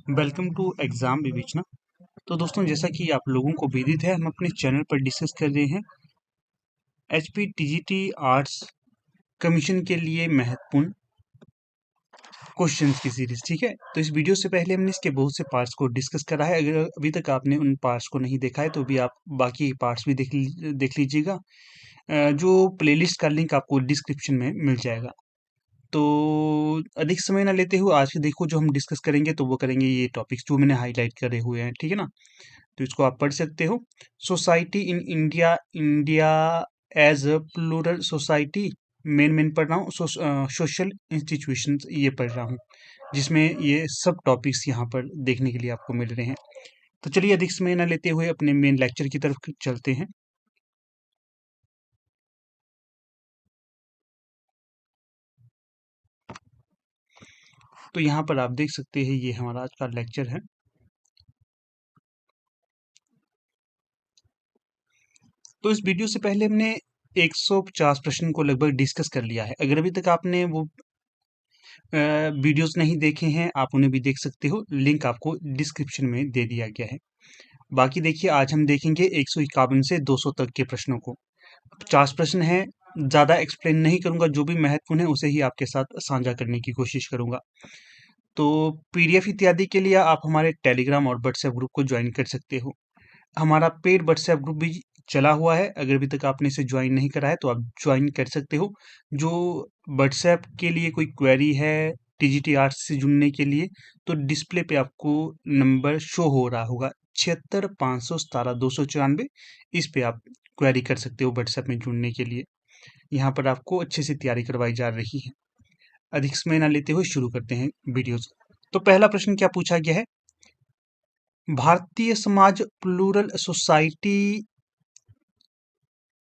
Welcome to exam विवेचना। तो दोस्तों, जैसा कि आप लोगों को विदित है, हम अपने चैनल पर डिस्कस कर रहे हैं एचपी टीजीटी आर्ट्स कमीशन के लिए महत्वपूर्ण क्वेश्चंस की सीरीज। ठीक है, तो इस वीडियो से पहले हमने इसके बहुत से पार्ट्स को डिस्कस करा है। अगर अभी तक आपने उन पार्ट्स को नहीं देखा है तो भी आप बाकी पार्ट्स भी देख लीजिएगा। जो प्लेलिस्ट का लिंक आपको डिस्क्रिप्शन में मिल जाएगा। तो अधिक समय ना लेते हुए आज के देखो जो हम डिस्कस करेंगे, तो वो करेंगे ये टॉपिक्स जो मैंने हाईलाइट करे हुए हैं। ठीक है ना, तो इसको आप पढ़ सकते हो। Society in India, India as a plural society. मेन पढ़ रहा हूँ। सोशल इंस्टीट्यूशन ये पढ़ रहा हूँ, जिसमें ये सब टॉपिक्स यहाँ पर देखने के लिए आपको मिल रहे हैं। तो चलिए अधिक समय न लेते हुए अपने मेन लेक्चर की तरफ चलते हैं। तो यहाँ पर आप देख सकते हैं, ये हमारा आज का लेक्चर है। तो इस वीडियो से पहले हमने 150 प्रश्न को लगभग डिस्कस कर लिया है। अगर अभी तक आपने वो वीडियोस नहीं देखे हैं, आप उन्हें भी देख सकते हो। लिंक आपको डिस्क्रिप्शन में दे दिया गया है। बाकी देखिए, आज हम देखेंगे 151 से 200 तक के प्रश्नों को। 50 प्रश्न हैं, ज़्यादा एक्सप्लेन नहीं करूंगा। जो भी महत्वपूर्ण है उसे ही आपके साथ साझा करने की कोशिश करूंगा। तो पीडीएफ इत्यादि के लिए आप हमारे टेलीग्राम और व्हाट्सएप ग्रुप को ज्वाइन कर सकते हो। हमारा पेड व्हाट्सएप ग्रुप भी चला हुआ है। अगर अभी तक आपने इसे ज्वाइन नहीं करा है तो आप ज्वाइन कर सकते हो। जो व्हाट्सएप के लिए कोई क्वेरी है टीजीटी आर्ट्स से जुड़ने के लिए, तो डिस्प्ले पे आपको नंबर शो हो रहा होगा, 76 517 294। इस पे आप क्वेरी कर सकते हो व्हाट्सएप में जुड़ने के लिए। यहाँ पर आपको अच्छे से तैयारी करवाई जा रही है। अधिक समय ना लेते हुए शुरू करते हैं वीडियोस। तो पहला प्रश्न क्या पूछा गया है? भारतीय समाज प्लूरल सोसाइटी,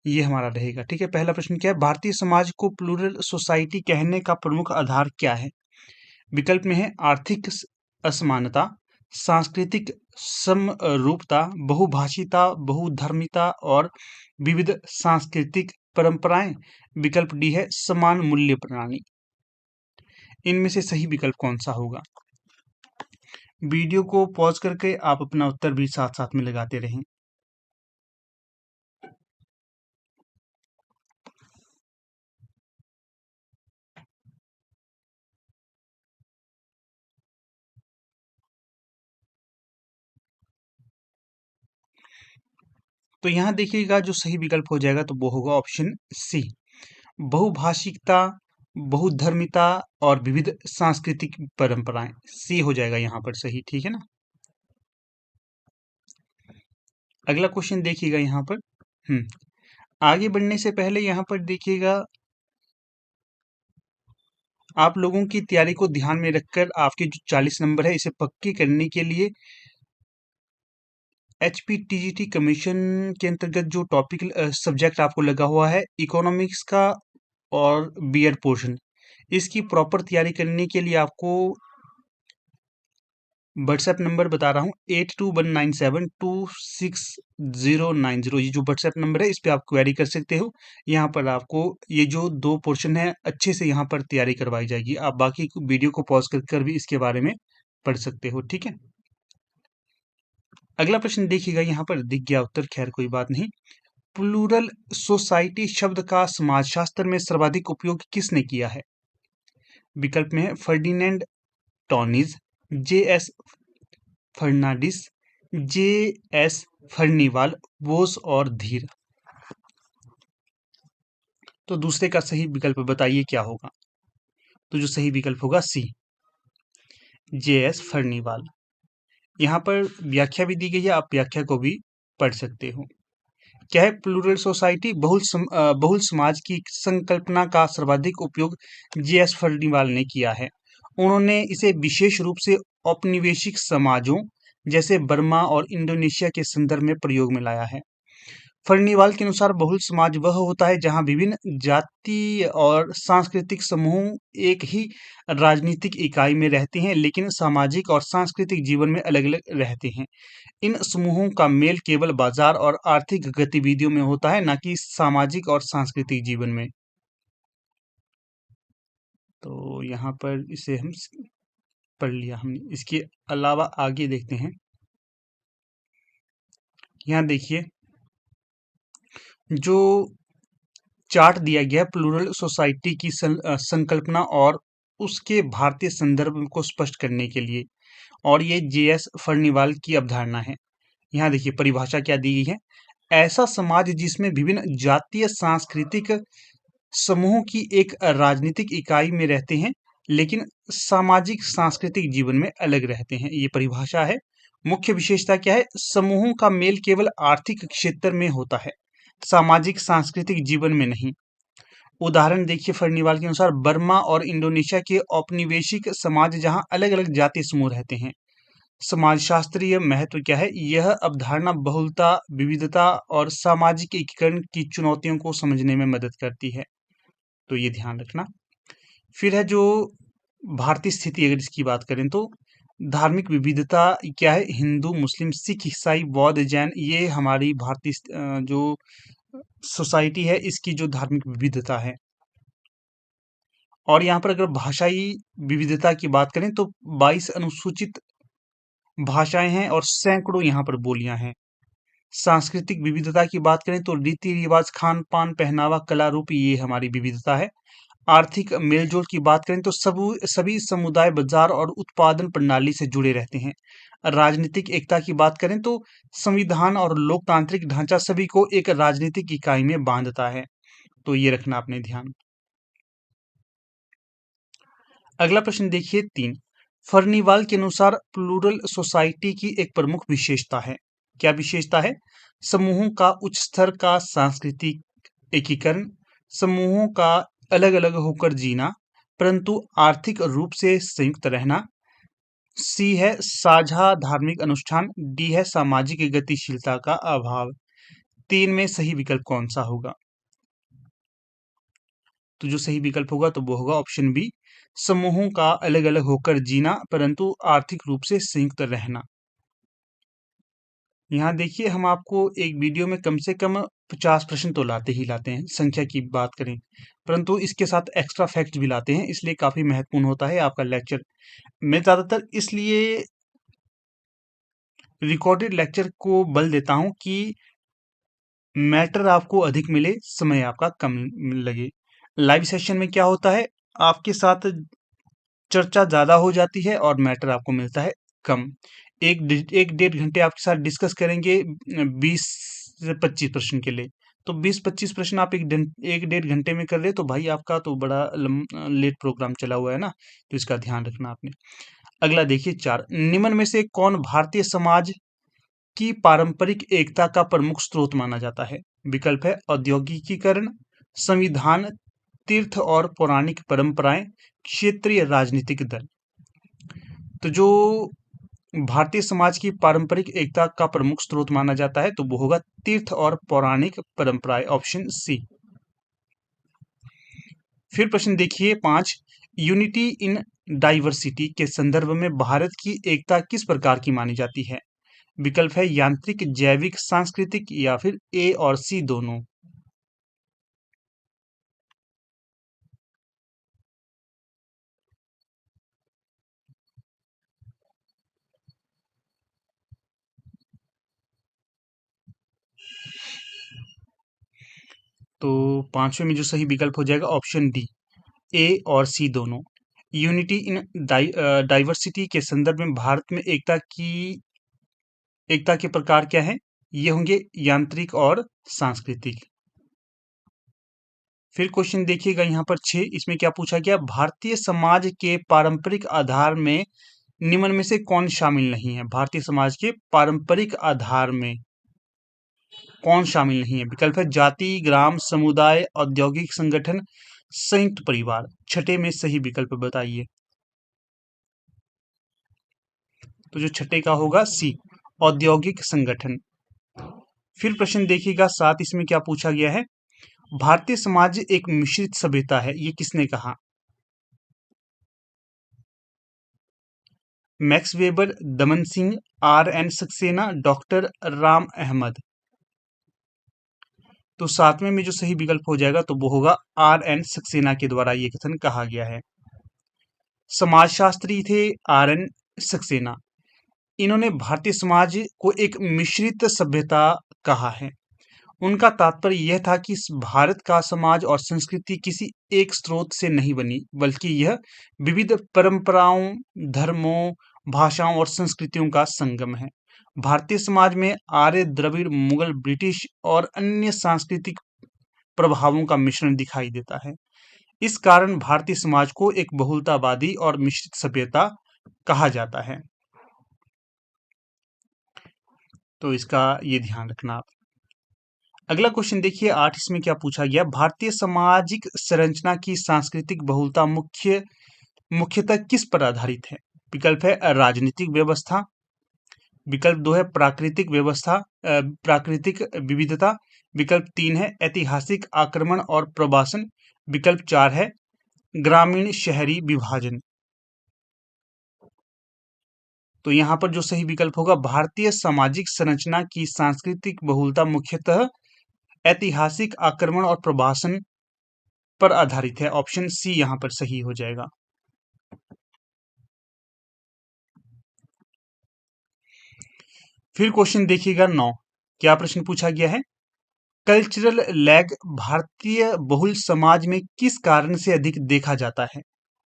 ये हमारा रहेगा। ठीक है, पहला प्रश्न क्या है? भारतीय समाज को प्लूरल सोसाइटी कहने का प्रमुख आधार क्या है? विकल्प में है आर्थिक असमानता, सांस्कृतिक समरूपता, बहुभाषिता, बहुधर्मिता और विविध सांस्कृतिक परंपराएं। विकल्प डी है समान मूल्य प्रणाली। इनमें से सही विकल्प कौन सा होगा? वीडियो को पॉज करके आप अपना उत्तर भी साथ साथ में लगाते रहें। तो यहाँ देखिएगा, जो सही विकल्प हो जाएगा तो वो होगा ऑप्शन सी, बहुभाषिकता, बहुधर्मिता और विविध सांस्कृतिक परंपराएं। सी हो जाएगा यहाँ पर सही। ठीक है ना। अगला क्वेश्चन देखिएगा यहाँ पर। आगे बढ़ने से पहले यहाँ पर देखिएगा, आप लोगों की तैयारी को ध्यान में रखकर आपके जो 40 नंबर है इसे पक्के करने के लिए एचपीटीजीटी कमीशन के अंतर्गत जो टॉपिक सब्जेक्ट आपको लगा हुआ है इकोनॉमिक्स का और बीएड पोर्शन, इसकी प्रॉपर तैयारी करने के लिए आपको व्हाट्सएप नंबर बता रहा हूँ, 8219726090। ये जो व्हाट्सएप नंबर है, इस पे आप क्वेरी कर सकते हो। यहाँ पर आपको ये जो दो पोर्शन है अच्छे से यहाँ पर तैयारी करवाई जाएगी। आप बाकी वीडियो को पॉज कर भी इसके बारे में पढ़ सकते हो। ठीक है, अगला प्रश्न देखिएगा। यहाँ पर दिख गया उत्तर, खैर कोई बात नहीं। प्लूरल सोसाइटी शब्द का समाजशास्त्र में सर्वाधिक उपयोग किसने किया है? विकल्प में है Ferdinand Tonnies, J S Fernandes, J S Furnivall, Bose और धीर। तो दूसरे का सही विकल्प बताइए क्या होगा? तो जो सही विकल्प होगा सी, जे एस फर्नीवाल। यहाँ पर व्याख्या भी दी गई है, आप व्याख्या को भी पढ़ सकते हो। क्या है? प्लूरल सोसाइटी, बहुल समाज की संकल्पना का सर्वाधिक उपयोग जे एस फर्नीवाल ने किया है। उन्होंने इसे विशेष रूप से औपनिवेशिक समाजों जैसे बर्मा और इंडोनेशिया के संदर्भ में प्रयोग में लाया है। फर्नीवाल के अनुसार बहुल समाज वह होता है जहां विभिन्न जाति और सांस्कृतिक समूह एक ही राजनीतिक इकाई में रहते हैं, लेकिन सामाजिक और सांस्कृतिक जीवन में अलग अलग रहते हैं। इन समूहों का मेल केवल बाजार और आर्थिक गतिविधियों में होता है, न कि सामाजिक और सांस्कृतिक जीवन में। तो यहाँ पर इसे हम पढ़ लिया हमने। इसके अलावा आगे देखते हैं। यहाँ देखिए जो चार्ट दिया गया है प्लूरल सोसाइटी की संकल्पना और उसके भारतीय संदर्भ को स्पष्ट करने के लिए, और ये जे.एस. फर्नीवाल की अवधारणा है। यहाँ देखिए परिभाषा क्या दी गई है। ऐसा समाज जिसमें विभिन्न जातीय सांस्कृतिक समूहों की एक राजनीतिक इकाई में रहते हैं लेकिन सामाजिक सांस्कृतिक जीवन में अलग रहते हैं, ये परिभाषा है। मुख्य विशेषता क्या है? समूहों का मेल केवल आर्थिक क्षेत्र में होता है, सामाजिक सांस्कृतिक जीवन में नहीं। उदाहरण देखिए फर्नीवाल के अनुसार बर्मा और इंडोनेशिया के औपनिवेशिक समाज जहां अलग अलग जातीय समूह रहते हैं। समाजशास्त्रीय महत्व क्या है? यह अवधारणा बहुलता, विविधता और सामाजिक एकीकरण की चुनौतियों को समझने में मदद करती है, तो ये ध्यान रखना। फिर है जो भारतीय स्थिति, अगर इसकी बात करें तो धार्मिक विविधता क्या है? हिंदू, मुस्लिम, सिख, ईसाई, बौद्ध, जैन, ये हमारी भारतीय जो सोसाइटी है इसकी जो धार्मिक विविधता है। और यहाँ पर अगर भाषाई विविधता की बात करें तो 22 अनुसूचित भाषाएं हैं और सैकड़ों यहाँ पर बोलियां हैं। सांस्कृतिक विविधता की बात करें तो रीति रिवाज, खान पान, पहनावा, कला रूप, ये हमारी विविधता है। आर्थिक मेलजोल की बात करें तो सभी समुदाय बाजार और उत्पादन प्रणाली से जुड़े रहते हैं। राजनीतिक एकता की बात करें तो संविधान और लोकतांत्रिक ढांचा सभी को एक राजनीतिक इकाई में बांधता है, तो ये रखना अपने ध्यान। अगला प्रश्न देखिए 3। फर्नीवाल के अनुसार प्लूरल सोसाइटी की एक प्रमुख विशेषता है। क्या विशेषता है? समूहों का उच्च स्तर का सांस्कृतिक एकीकरण, समूहों का अलग अलग होकर जीना परंतु आर्थिक रूप से संयुक्त रहना, सी है साझा धार्मिक अनुष्ठान, डी है सामाजिक गतिशीलता का अभाव। 3 में सही विकल्प कौन सा होगा? तो जो सही विकल्प होगा तो वो होगा ऑप्शन बी, समूहों का अलग अलग होकर जीना परंतु आर्थिक रूप से संयुक्त रहना। यहाँ देखिए हम आपको एक वीडियो में कम से कम 50 प्रश्न तो लाते ही लाते हैं, संख्या की बात करें, परंतु इसके साथ एक्स्ट्रा फैक्ट भी लाते हैं, इसलिए काफी महत्वपूर्ण होता है आपका लेक्चर। मैं ज्यादातर इसलिए रिकॉर्डेड लेक्चर को बल देता हूं कि मैटर आपको अधिक मिले, समय आपका कम लगे। लाइव सेशन में क्या होता है, आपके साथ चर्चा ज्यादा हो जाती है और मैटर आपको मिलता है कम। एक डेढ़ घंटे आपके साथ डिस्कस करेंगे 20 से 25 प्रश्न के लिए, तो 20-25 प्रश्न आप एक डेढ़ घंटे में कर रहे तो भाई आपका तो बड़ा लेट प्रोग्राम चला हुआ है ना, तो इसका ध्यान रखना आपने। अगला देखिए 4। निम्न में से कौन भारतीय समाज की पारंपरिक एकता का प्रमुख स्रोत माना जाता है? विकल्प है औद्योगिकीकरण, संविधान, तीर्थ और पौराणिक परंपराएं, क्षेत्रीय राजनीतिक दल। तो जो भारतीय समाज की पारंपरिक एकता का प्रमुख स्रोत माना जाता है तो वो होगा तीर्थ और पौराणिक परंपराएं, ऑप्शन सी। फिर प्रश्न देखिए 5। यूनिटी इन डाइवर्सिटी के संदर्भ में भारत की एकता किस प्रकार की मानी जाती है? विकल्प है यांत्रिक, जैविक, सांस्कृतिक या फिर ए और सी दोनों। तो पांचवें में जो सही विकल्प हो जाएगा ऑप्शन डी, ए और सी दोनों। यूनिटी इन डाइवर्सिटी के संदर्भ में भारत में एकता के प्रकार क्या है? ये होंगे यांत्रिक और सांस्कृतिक। फिर क्वेश्चन देखिएगा यहाँ पर 6, इसमें क्या पूछा गया? भारतीय समाज के पारंपरिक आधार में निम्न में से कौन शामिल नहीं है? भारतीय समाज के पारंपरिक आधार में कौन शामिल नहीं है? विकल्प है जाति, ग्राम, समुदाय, औद्योगिक संगठन, संयुक्त परिवार। छठे में सही विकल्प बताइए। तो जो छठे का होगा सी, औद्योगिक संगठन। फिर प्रश्न देखिएगा 7, इसमें क्या पूछा गया है? भारतीय समाज एक मिश्रित सभ्यता है, ये किसने कहा? Max Weber, Daman Singh, R N Saxena, doctor Ram Ahmad. तो 7वें में जो सही विकल्प हो जाएगा तो वो होगा आर एन सक्सेना के द्वारा ये कथन कहा गया है। समाजशास्त्री थे RN सक्सेना। इन्होंने भारतीय समाज को एक मिश्रित सभ्यता कहा है। उनका तात्पर्य यह था कि भारत का समाज और संस्कृति किसी एक स्रोत से नहीं बनी, बल्कि यह विविध परंपराओं, धर्मों, भाषाओं और संस्कृतियों का संगम है। भारतीय समाज में आर्य, द्रविड़, मुगल, ब्रिटिश और अन्य सांस्कृतिक प्रभावों का मिश्रण दिखाई देता है। इस कारण भारतीय समाज को एक बहुलतावादी और मिश्रित सभ्यता कहा जाता है। तो इसका ये ध्यान रखना आप। अगला क्वेश्चन देखिए 8, इसमें क्या पूछा गया, भारतीय सामाजिक संरचना की सांस्कृतिक बहुलता मुख्यतः किस पर आधारित है? विकल्प है राजनीतिक व्यवस्था, विकल्प 2 है प्राकृतिक व्यवस्था, प्राकृतिक विविधता, विकल्प 3 है ऐतिहासिक आक्रमण और प्रवासन, विकल्प 4 है ग्रामीण शहरी विभाजन। तो यहाँ पर जो सही विकल्प होगा, भारतीय सामाजिक संरचना की सांस्कृतिक बहुलता मुख्यतः ऐतिहासिक आक्रमण और प्रवासन पर आधारित है। ऑप्शन सी यहाँ पर सही हो जाएगा। फिर क्वेश्चन देखिएगा 9, क्या प्रश्न पूछा गया है, कल्चरल लैग भारतीय बहुल समाज में किस कारण से अधिक देखा जाता है?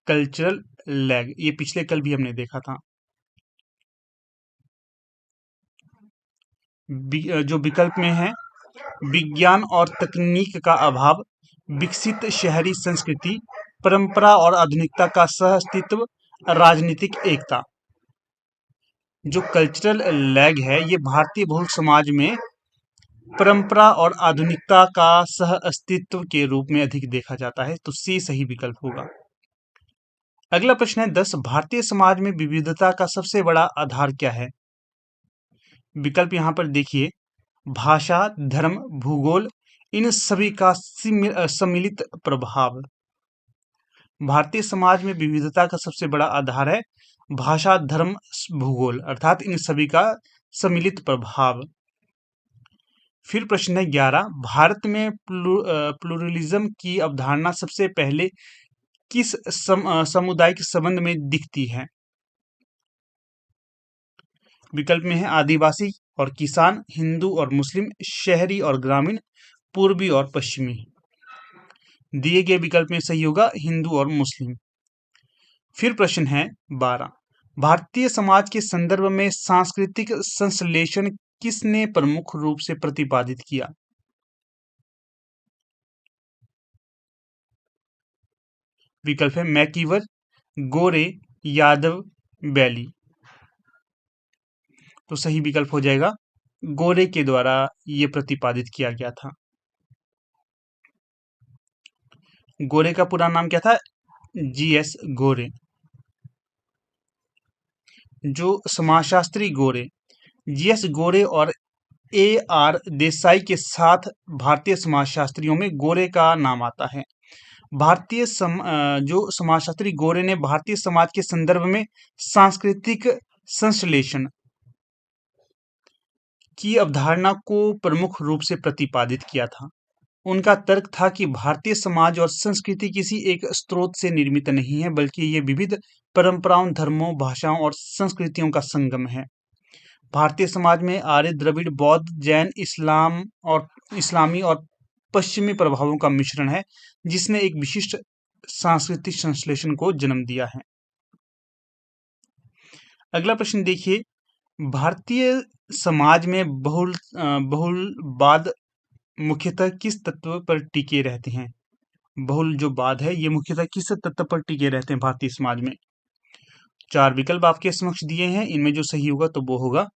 कल्चरल लैग, ये पिछले कल भी हमने देखा था। जो विकल्प में है, विज्ञान और तकनीक का अभाव, विकसित शहरी संस्कृति, परंपरा और आधुनिकता का सह अस्तित्व, राजनीतिक एकता। जो कल्चरल लैग है ये भारतीय बहुल समाज में परंपरा और आधुनिकता का सह अस्तित्व के रूप में अधिक देखा जाता है। तो सी सही विकल्प होगा। अगला प्रश्न है 10, भारतीय समाज में विविधता का सबसे बड़ा आधार क्या है? विकल्प यहां पर देखिए, भाषा, धर्म, भूगोल, इन सभी का सम्मिलित प्रभाव। भारतीय समाज में विविधता का सबसे बड़ा आधार है भाषा, धर्म, भूगोल, अर्थात इन सभी का सम्मिलित प्रभाव। फिर प्रश्न है 11, भारत में प्लूरलिज्म की अवधारणा सबसे पहले किस सामुदायिक संबंध में दिखती है? विकल्प में है आदिवासी और किसान, हिंदू और मुस्लिम, शहरी और ग्रामीण, पूर्वी और पश्चिमी। दिए गए विकल्प में सही होगा हिंदू और मुस्लिम। फिर प्रश्न है 12, भारतीय समाज के संदर्भ में सांस्कृतिक संश्लेषण किसने प्रमुख रूप से प्रतिपादित किया? विकल्प है मैकीवर, गोरे, यादव, बैली। तो सही विकल्प हो जाएगा गोरे के द्वारा यह प्रतिपादित किया गया था। गोरे का पूरा नाम क्या था? GS गोरे। जो समाजशास्त्री गोरे, GS गोरे और AR देसाई के साथ भारतीय समाजशास्त्रियों में गोरे का नाम आता है। जो समाजशास्त्री गोरे ने भारतीय समाज के संदर्भ में सांस्कृतिक संश्लेषण की अवधारणा को प्रमुख रूप से प्रतिपादित किया था। उनका तर्क था कि भारतीय समाज और संस्कृति किसी एक स्रोत से निर्मित नहीं है, बल्कि ये विविध परंपराओं, धर्मों, भाषाओं और संस्कृतियों का संगम है। भारतीय समाज में आर्य, द्रविड़, बौद्ध, जैन, इस्लामी और पश्चिमी प्रभावों का मिश्रण है, जिसने एक विशिष्ट सांस्कृतिक संश्लेषण को जन्म दिया है। अगला प्रश्न देखिए, भारतीय समाज में बहुलवाद मुख्यतः किस तत्व पर टिके रहते हैं? बहुल जो वाद है ये मुख्यतः किस तत्व पर टिके रहते हैं भारतीय समाज में? 4 विकल्प आपके समक्ष दिए हैं, इनमें जो सही होगा तो वो होगा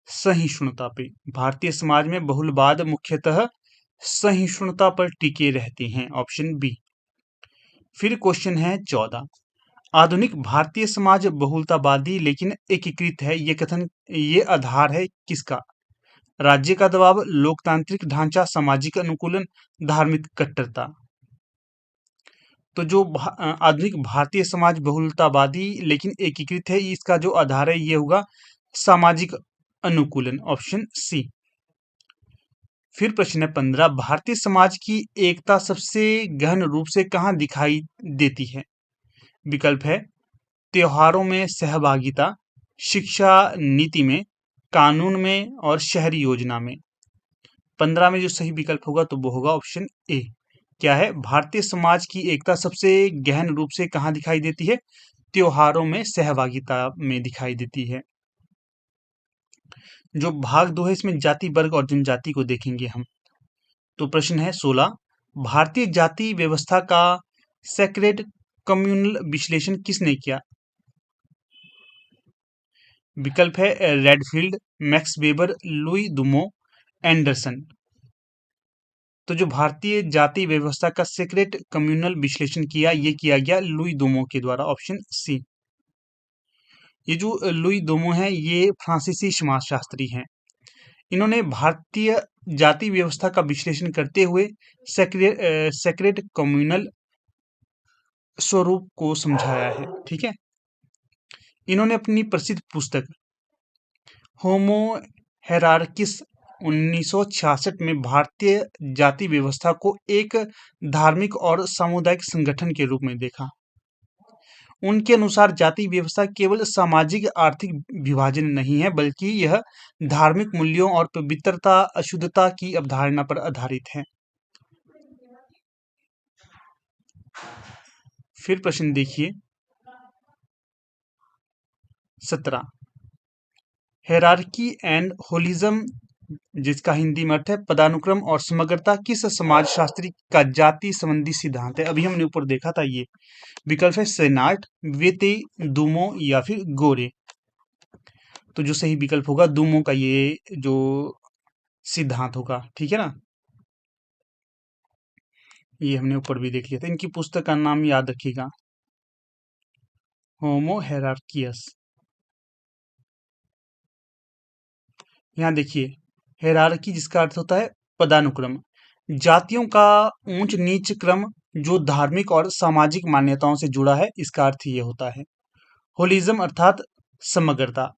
सहिष्णुता पे। भारतीय समाज में बहुलवाद मुख्यतः सहिष्णुता पर टिके रहते हैं, ऑप्शन बी। फिर क्वेश्चन है 14, आधुनिक भारतीय समाज बहुलतावादी लेकिन एकीकृत है, ये आधार है किसका? राज्य का दबाव, लोकतांत्रिक ढांचा, सामाजिक अनुकूलन, धार्मिक कट्टरता। तो जो आधुनिक भारतीय समाज बहुलतावादी लेकिन एकीकृत है, इसका जो आधार है ये होगा सामाजिक अनुकूलन, ऑप्शन सी। फिर प्रश्न है 15, भारतीय समाज की एकता सबसे गहन रूप से कहाँ दिखाई देती है? विकल्प है त्योहारों में सहभागिता, शिक्षा नीति में, कानून में और शहरी योजना में। 15 में जो सही विकल्प होगा तो वो होगा ऑप्शन ए। क्या है? भारतीय समाज की एकता सबसे गहन रूप से कहाँ दिखाई देती है? त्योहारों में सहभागिता में दिखाई देती है। जो भाग 2 है इसमें जाति वर्ग और जनजाति को देखेंगे हम। तो प्रश्न है 16, भारतीय जाति व्यवस्था का सेक्रेट कम्युनल विश्लेषण किसने किया? विकल्प है Redfield, Max Weber, Louis Dumont, Anderson. तो जो भारतीय जाति व्यवस्था का सेक्रेट कम्युनल विश्लेषण किया, ये किया गया लुई दुमो के द्वारा, ऑप्शन सी। ये जो लुई दुमो है ये फ्रांसीसी समाजशास्त्री हैं। इन्होंने भारतीय जाति व्यवस्था का विश्लेषण करते हुए सेक्रेट कम्युनल स्वरूप को समझाया है। ठीक है, इन्होंने अपनी प्रसिद्ध पुस्तक होमो हेरार्किस 1966 में भारतीय जाति व्यवस्था को एक धार्मिक और सामुदायिक संगठन के रूप में देखा। उनके अनुसार जाति व्यवस्था केवल सामाजिक आर्थिक विभाजन नहीं है, बल्कि यह धार्मिक मूल्यों और पवित्रता अशुद्धता की अवधारणा पर आधारित है। फिर प्रश्न देखिए 17, हेरार्की एंड होलिज्म, जिसका हिंदी में अर्थ है पदानुक्रम और समग्रता, किस समाजशास्त्री का जाति संबंधी सिद्धांत है? अभी हमने ऊपर देखा था ये। विकल्प है सेनाट, वेते, दुमो या फिर गोरे। तो जो सही विकल्प होगा दुमो का ये जो सिद्धांत होगा। ठीक है ना, ये हमने ऊपर भी देख लिया था। इनकी पुस्तक का नाम याद रखिएगा, होमो हेरार्कियस। यहाँ देखिए हेरार्की जिसका अर्थ होता है पदानुक्रम, जातियों का ऊंच नीच क्रम जो धार्मिक और सामाजिक मान्यताओं से जुड़ा है, इसका अर्थ ये होता है। होलिज्म अर्थात समग्रता,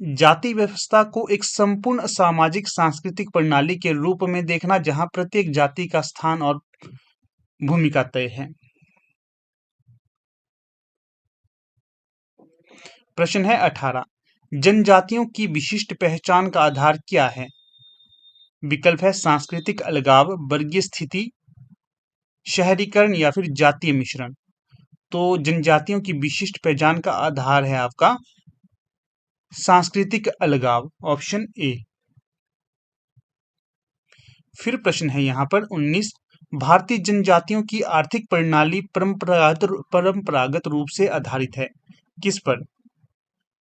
जाति व्यवस्था को एक संपूर्ण सामाजिक सांस्कृतिक प्रणाली के रूप में देखना जहां प्रत्येक जाति का स्थान और भूमिका तय है। प्रश्न है 18, जनजातियों की विशिष्ट पहचान का आधार क्या है? विकल्प है सांस्कृतिक अलगाव, वर्गीय स्थिति, शहरीकरण या फिर जातीय मिश्रण। तो जनजातियों की विशिष्ट पहचान का आधार है आपका सांस्कृतिक अलगाव, ऑप्शन ए। फिर प्रश्न है यहाँ पर 19, भारतीय जनजातियों की आर्थिक प्रणाली परंपरागत रूप से आधारित है किस पर?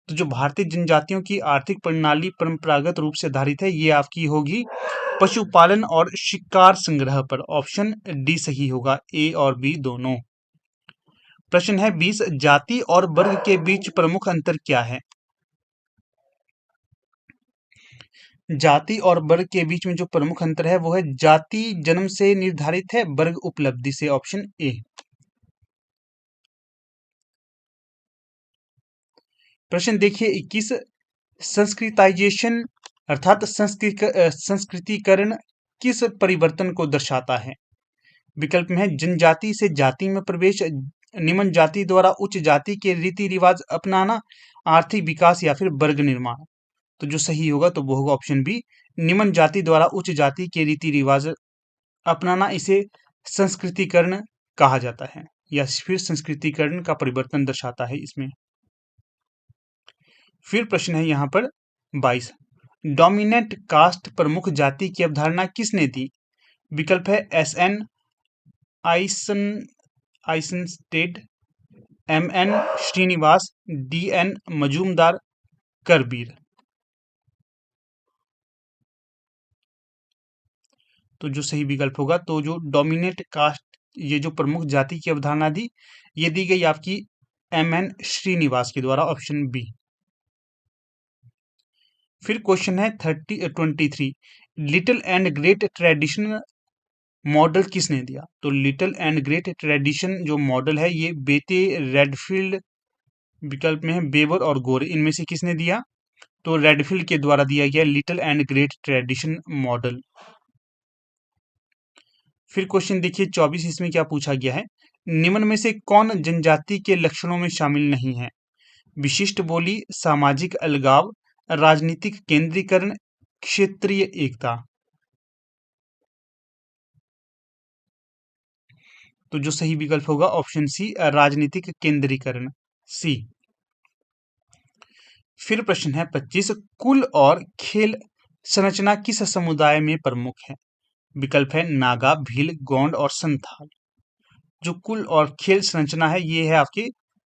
तो जो भारतीय जनजातियों की आर्थिक प्रणाली परंपरागत रूप से आधारित है, ये आपकी होगी पशुपालन और शिकार संग्रह पर, ऑप्शन डी सही होगा, ए और बी दोनों। प्रश्न है 20, जाति और वर्ग के बीच प्रमुख अंतर क्या है? जाति और वर्ग के बीच में जो प्रमुख अंतर है वो है जाति जन्म से निर्धारित है, वर्ग उपलब्धि से, ऑप्शन ए। प्रश्न देखिए 21, संस्कृताइजेशन अर्थात संस्कृतिकरण किस परिवर्तन को दर्शाता है? विकल्प में है जनजाति से जाति में प्रवेश, निम्न जाति द्वारा उच्च जाति के रीति रिवाज अपनाना, आर्थिक विकास या फिर वर्ग निर्माण। तो जो सही होगा तो वो होगा ऑप्शन बी, निम्न जाति द्वारा उच्च जाति के रीति रिवाज अपनाना, इसे संस्कृतिकरण कहा जाता है या फिर संस्कृतिकरण का परिवर्तन दर्शाता है इसमें। फिर प्रश्न है यहाँ पर 22, डोमिनेंट कास्ट प्रमुख जाति की अवधारणा किसने दी? विकल्प है S N Eisenstadt, M N Srinivas, D N Majumdar, Karve. तो जो सही विकल्प होगा तो जो डोमिनेट कास्ट, ये जो प्रमुख जाति की अवधारणा दी, ये दी गई आपकी एम एन श्रीनिवास के द्वारा, ऑप्शन बी। फिर क्वेश्चन है 23, little and great tradition model किसने दिया? तो लिटिल एंड ग्रेट ट्रेडिशन जो मॉडल है ये बेते, रेडफील्ड, विकल्प में है बेबर और गोरे, इनमें से किसने दिया? तो रेडफील्ड के द्वारा दिया गया little and great tradition model. फिर क्वेश्चन देखिए 24, इसमें क्या पूछा गया है, निम्न में से कौन जनजाति के लक्षणों में शामिल नहीं है? विशिष्ट बोली, सामाजिक अलगाव, राजनीतिक केंद्रीकरण, क्षेत्रीय एकता। तो जो सही विकल्प होगा ऑप्शन सी, राजनीतिक केंद्रीकरण, सी। फिर प्रश्न है 25, कुल और खेल संरचना किस समुदाय में प्रमुख है? विकल्प है नागा, भील, गोंड और संथाल। जो कुल और खेल संरचना है ये है आपके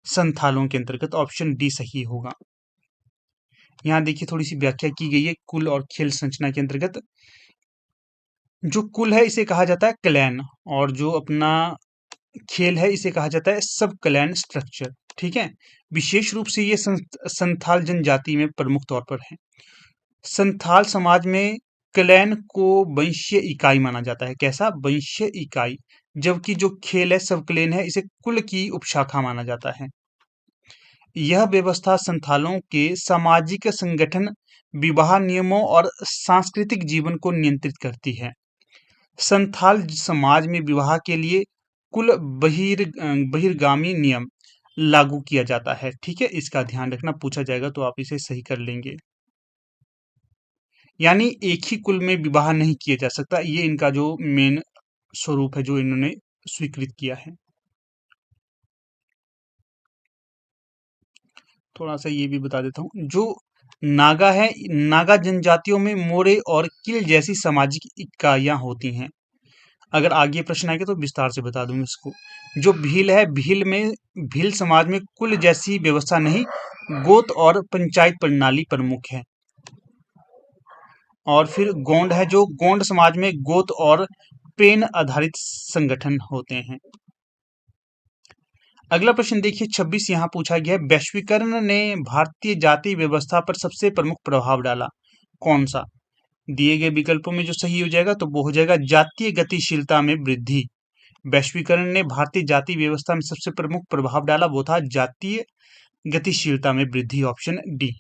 संथालों के अंतर्गत, ऑप्शन डी सही होगा। यहाँ देखिए थोड़ी सी व्याख्या की गई है कुल और खेल संरचना के अंतर्गत। जो कुल है इसे कहा जाता है क्लैन, और जो अपना खेल है इसे कहा जाता है सब क्लैन स्ट्रक्चर। ठीक है, विशेष रूप से ये संथाल जनजाति में प्रमुख तौर पर है। संथाल समाज में क्लैन को वंशीय इकाई माना जाता है। कैसा? वंशीय इकाई। जबकि जो खेल है सब क्लैन है इसे कुल की उपशाखा माना जाता है। यह व्यवस्था संथालों के सामाजिक संगठन, विवाह नियमों और सांस्कृतिक जीवन को नियंत्रित करती है। संथाल समाज में विवाह के लिए कुल बहिर्गामी नियम लागू किया जाता है। ठीक है, इसका ध्यान रखना, पूछा जाएगा तो आप इसे सही कर लेंगे। यानी एक ही कुल में विवाह नहीं किया जा सकता, ये इनका जो मेन स्वरूप है जो इन्होंने स्वीकृत किया है। थोड़ा सा ये भी बता देता हूँ, जो नागा है, नागा जनजातियों में मोरे और किल जैसी सामाजिक इकाइयां होती हैं। अगर आगे प्रश्न आएगा तो विस्तार से बता दूंगा इसको। जो भील है, भील समाज में कुल जैसी व्यवस्था नहीं, गोत और पंचायत प्रणाली प्रमुख है। और फिर गोंड है, जो गोंड समाज में गोत और पेन आधारित संगठन होते हैं। अगला प्रश्न देखिए 26, यहाँ पूछा गया है वैश्वीकरण ने भारतीय जाति व्यवस्था पर सबसे प्रमुख प्रभाव डाला, कौन सा? दिए गए विकल्पों में जो सही हो जाएगा तो वो हो जाएगा जातीय गतिशीलता में वृद्धि। वैश्वीकरण ने भारतीय जाति व्यवस्था में सबसे प्रमुख प्रभाव डाला, वो था जातीय गतिशीलता में वृद्धि, ऑप्शन डी।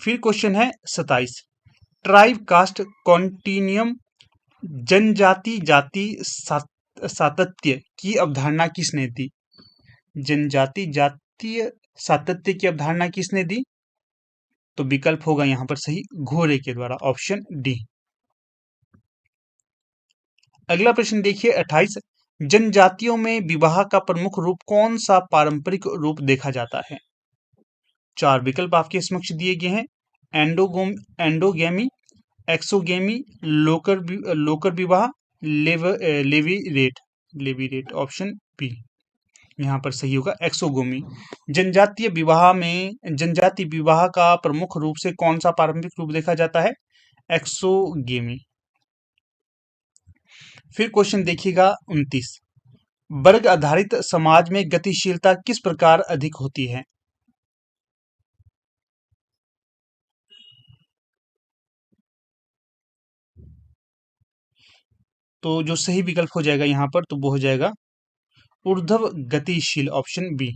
फिर क्वेश्चन है 27, ट्राइब कास्ट कॉन्टिन्यूम जनजाति जाति सातत्य की अवधारणा किसने दी? जनजाति जातीय सातत्य की अवधारणा किसने दी? तो विकल्प होगा यहां पर सही, घोरे के द्वारा, ऑप्शन डी। अगला प्रश्न देखिए 28, जनजातियों में विवाह का प्रमुख रूप कौन सा पारंपरिक रूप देखा जाता है? चार विकल्प आपके समक्ष दिए गए हैं, एंडोगेमी, एक्सोगेमी, लोकर विवाह, लेवीरेट, ऑप्शन बी यहाँ पर सही होगा एक्सोगोमी। जनजाति विवाह का प्रमुख रूप से कौन सा पारंपरिक रूप देखा जाता है? एक्सोगेमी। फिर क्वेश्चन देखिएगा 29, वर्ग आधारित समाज में गतिशीलता किस प्रकार अधिक होती है? तो जो सही विकल्प हो जाएगा यहां पर तो वो हो जाएगा ऊर्ध्व गतिशील, ऑप्शन बी।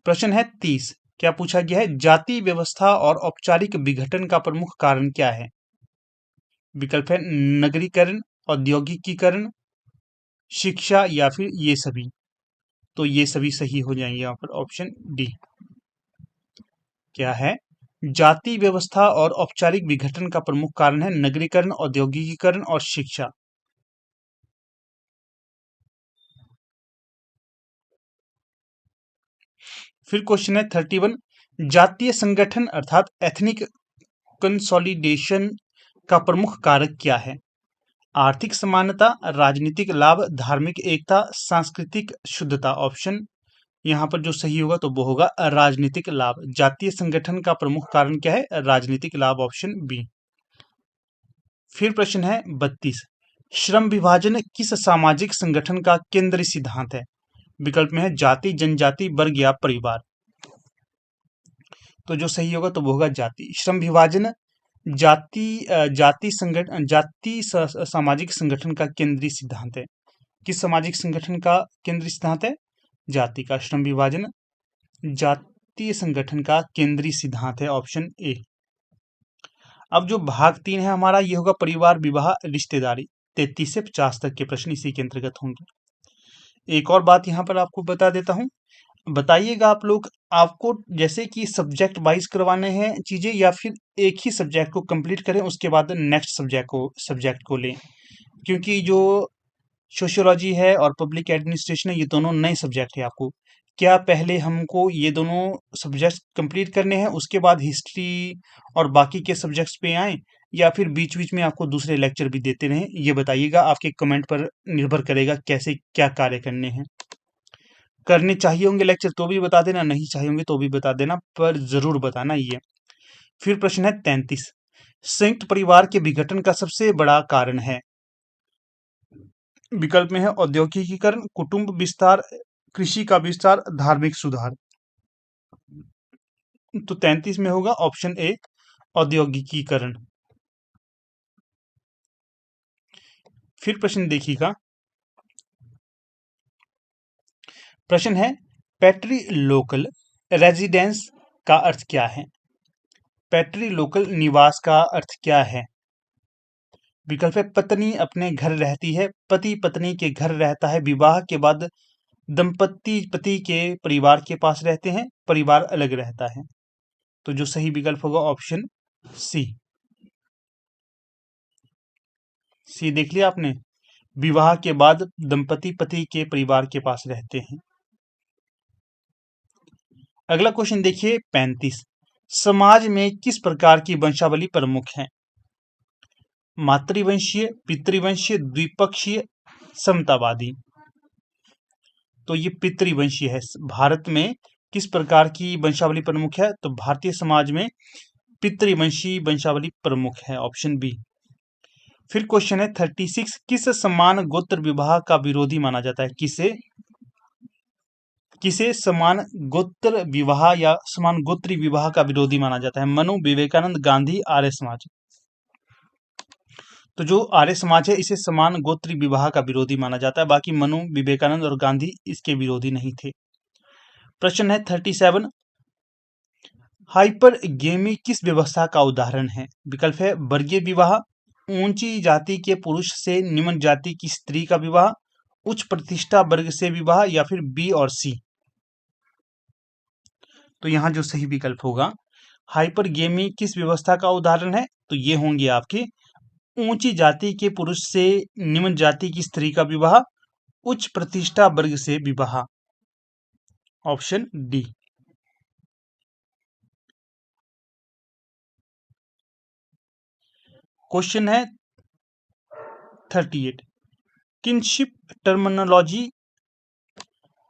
प्रश्न है 30, क्या पूछा गया है जाति व्यवस्था और औपचारिक विघटन का प्रमुख कारण क्या है? विकल्प है नगरीकरण, औद्योगिकीकरण, शिक्षा या फिर ये सभी। तो ये सभी सही हो जाएंगे यहाँ पर, ऑप्शन डी। क्या है? जाति व्यवस्था और औपचारिक विघटन का प्रमुख कारण है नगरीकरण, औद्योगिकीकरण और शिक्षा। फिर क्वेश्चन है 31, जातीय संगठन अर्थात एथनिक कंसोलिडेशन का प्रमुख कारक क्या है? आर्थिक समानता, राजनीतिक लाभ, धार्मिक एकता, सांस्कृतिक शुद्धता, ऑप्शन यहाँ पर जो सही होगा तो वो होगा राजनीतिक लाभ। जातीय संगठन का प्रमुख कारण क्या है? राजनीतिक लाभ, ऑप्शन बी। फिर प्रश्न है 32, श्रम विभाजन किस सामाजिक संगठन का केंद्रीय सिद्धांत है? विकल्प में है जाति, जनजाति, वर्ग या परिवार। तो जो सही होगा तो वो होगा जाति। श्रम विभाजन जाति सामाजिक संगठन का केंद्रीय सिद्धांत है। किस सामाजिक संगठन का केंद्रीय सिद्धांत है? जाति का। श्रम विभाजन जातीय संगठन का केंद्रीय सिद्धांत है, ऑप्शन ए। अब जो भाग 3 है हमारा, ये होगा परिवार, विवाह, रिश्तेदारी। 33 से 50 तक के प्रश्न इसी के अंतर्गत होंगे। एक और बात यहाँ पर आपको बता देता हूँ, बताइएगा आप लोग, आपको जैसे कि सब्जेक्ट वाइज करवाने हैं चीजें, या फिर एक ही सब्जेक्ट को कंप्लीट करें उसके बाद नेक्स्ट सब्जेक्ट को लें, क्योंकि जो सोशियोलॉजी है और पब्लिक एडमिनिस्ट्रेशन है, ये दोनों नए सब्जेक्ट है आपको। क्या पहले हमको ये दोनों सब्जेक्ट कंप्लीट करने हैं उसके बाद हिस्ट्री और बाकी के सब्जेक्ट्स पे आए, या फिर बीच बीच में आपको दूसरे लेक्चर भी देते रहें? ये बताइएगा, आपके कमेंट पर निर्भर करेगा कैसे क्या कार्य करने हैं। करने चाहिए होंगे लेक्चर तो भी बता देना, नहीं चाहिए होंगे तो भी बता देना, पर जरूर बताना ये। फिर प्रश्न है 33, संयुक्त परिवार के विघटन का सबसे बड़ा कारण है। विकल्प में है औद्योगिकीकरण, कुटुंब विस्तार, कृषि का विस्तार, धार्मिक सुधार। तो 33 में होगा ऑप्शन ए, औद्योगिकीकरण। फिर प्रश्न देखिएगा, प्रश्न है पैट्री लोकल रेजिडेंस का अर्थ क्या है? पैट्री लोकल निवास का अर्थ क्या है? विकल्प है पत्नी अपने घर रहती है, पति पत्नी के घर रहता है, विवाह के बाद दंपति पति के परिवार के पास रहते हैं, परिवार अलग रहता है। तो जो सही विकल्प होगा ऑप्शन सी। सी देख लिया आपने, विवाह के बाद दंपति पति के परिवार के पास रहते हैं। अगला क्वेश्चन देखिए 35, समाज में किस प्रकार की वंशावली प्रमुख है? मातृवंशीय, पितृवंशीय, द्विपक्षीय, समतावादी। तो ये पितृवंशीय है। भारत में किस प्रकार की वंशावली प्रमुख है? तो भारतीय समाज में पितृवंशी वंशावली प्रमुख है, ऑप्शन बी। फिर क्वेश्चन है 36, किस समान गोत्र विवाह का विरोधी माना जाता है? किसे समान गोत्र विवाह या समान गोत्री विवाह का विरोधी माना जाता है? मनु, विवेकानंद, गांधी, आर्य समाज। तो जो आर्य समाज है इसे समान गोत्री विवाह का विरोधी माना जाता है, बाकी मनु, विवेकानंद और गांधी इसके विरोधी नहीं थे। प्रश्न है 37, हाइपरगेमी किस व्यवस्था का उदाहरण है? विकल्प है वर्गीय विवाह, ऊंची जाति के पुरुष से निम्न जाति की स्त्री का विवाह, उच्च प्रतिष्ठा वर्ग से विवाह, या फिर बी और सी। तो यहाँ जो सही विकल्प होगा, हाइपरगेमी किस व्यवस्था का उदाहरण है? तो ये होंगे आपके ऊंची जाति के पुरुष से निम्न जाति की स्त्री का विवाह, उच्च प्रतिष्ठा वर्ग से विवाह, ऑप्शन डी। क्वेश्चन है 38, किनशिप टर्मिनोलॉजी